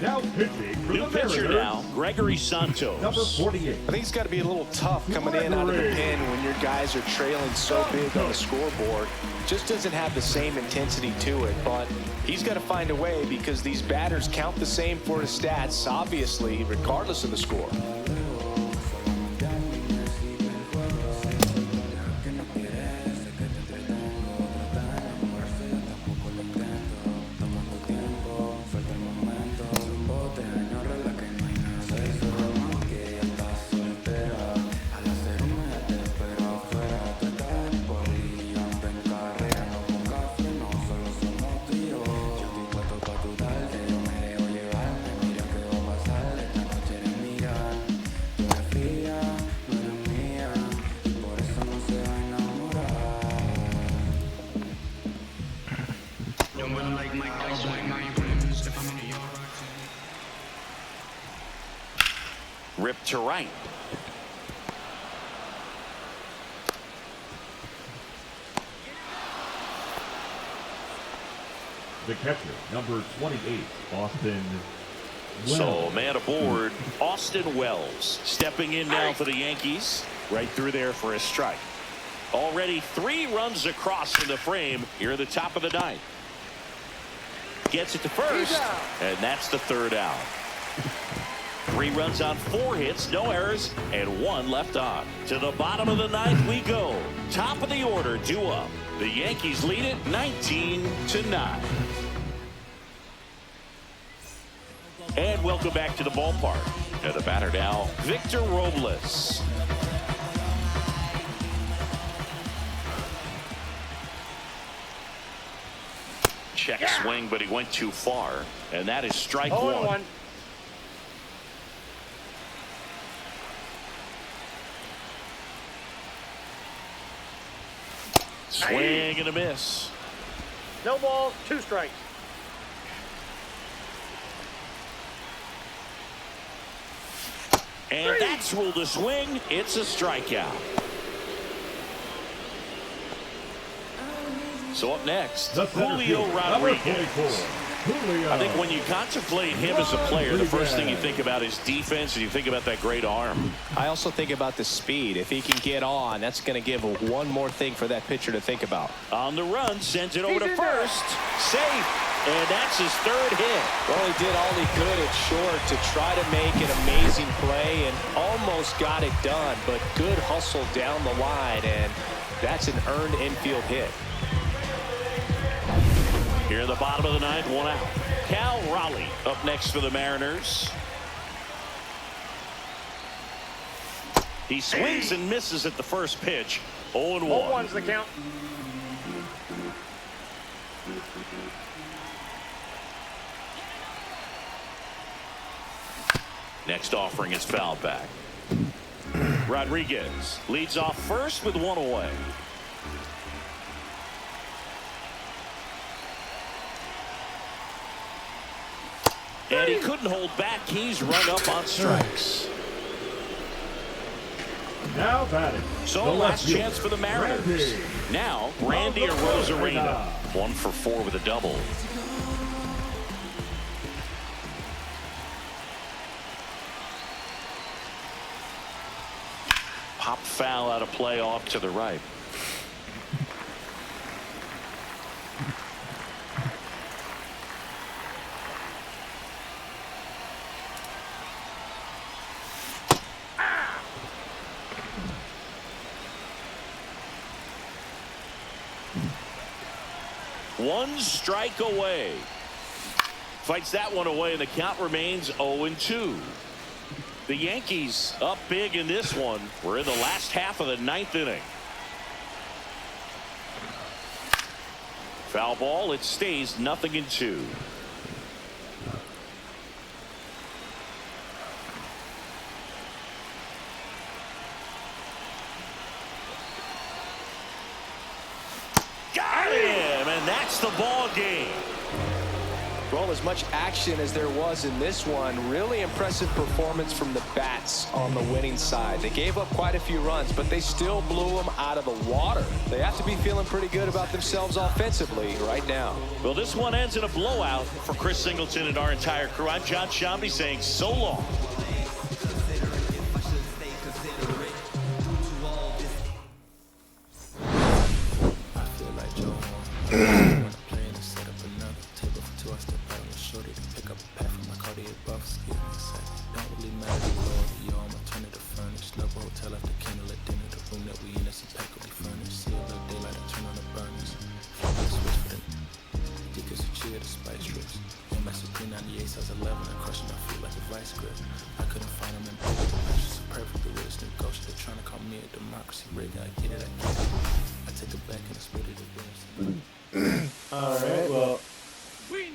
[SPEAKER 5] Now pitching for
[SPEAKER 2] New
[SPEAKER 5] the
[SPEAKER 2] pitcher
[SPEAKER 5] Mariners,
[SPEAKER 2] now, Gregory Santos.
[SPEAKER 5] number 48.
[SPEAKER 3] I think it's got to be a little tough coming in out of the pen when your guys are trailing so big on the scoreboard. Just doesn't have the same intensity to it, but he's got to find a way because these batters count the same for his stats, obviously, regardless of the score.
[SPEAKER 2] Ripped to right.
[SPEAKER 5] The catcher, number 28, Austin Wells.
[SPEAKER 2] So man aboard, Austin Wells stepping in now for the Yankees. Right through there for a strike. Already 3 runs across in the frame here at the top of the 9th. Gets it to first, and that's the 3rd out. 3 runs on 4 hits, no errors, and 1 left on. To the bottom of the 9th we go. Top of the order, due up. The Yankees lead it 19-9. And welcome back to the ballpark. And the batter now, Victor Robles. Check swing, but he went too far. And that is strike 1. Swing and a miss.
[SPEAKER 4] No balls, 2 strikes.
[SPEAKER 2] And that's ruled a swing. It's a strikeout. So up next, Julio Rodriguez. I think when you contemplate him as a player, the first thing you think about is defense, and you think about that great arm.
[SPEAKER 3] I also think about the speed. If he can get on, that's going to give one more thing for that pitcher to think about.
[SPEAKER 2] On the run, sends it over to first. Safe. And that's his 3rd hit.
[SPEAKER 3] Well, he did all he could at short to try to make an amazing play and almost got it done, but good hustle down the line, and that's an earned infield hit.
[SPEAKER 2] Here in the bottom of the 9th, 1 out. Cal Raleigh up next for the Mariners. He swings and misses at the first pitch. 0-1.
[SPEAKER 4] 0-1's the count.
[SPEAKER 2] Next offering is fouled back. Rodriguez leads off first with 1 away. And he couldn't hold back. He's run up on strikes.
[SPEAKER 5] Now batting.
[SPEAKER 2] So last chance for the Mariners. Now Randy Arozarena. 1 for 4 with a double. Pop foul out of play off to the right. One strike away. Fights that one away, and the count remains 0-2. The Yankees up big in this one. We're in the last half of the 9th inning. Foul ball. It stays 0-2. ball game.
[SPEAKER 3] Well, as much action as there was in this one, really impressive performance from the bats on the winning side. They gave up quite a few runs, but they still blew them out of the water. They have to be feeling pretty good about themselves offensively right now.
[SPEAKER 2] Well, this one ends in a blowout for Chris Singleton and our entire crew. I'm John Shambi saying so long.
[SPEAKER 1] Alright, well,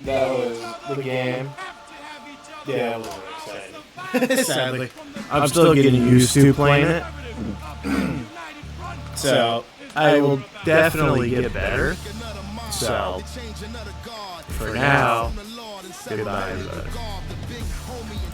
[SPEAKER 1] that was the game. Yeah, I wasn't excited. Sadly. I'm still getting used to playing it. So, I will definitely get better. So, for now, goodbye, everybody.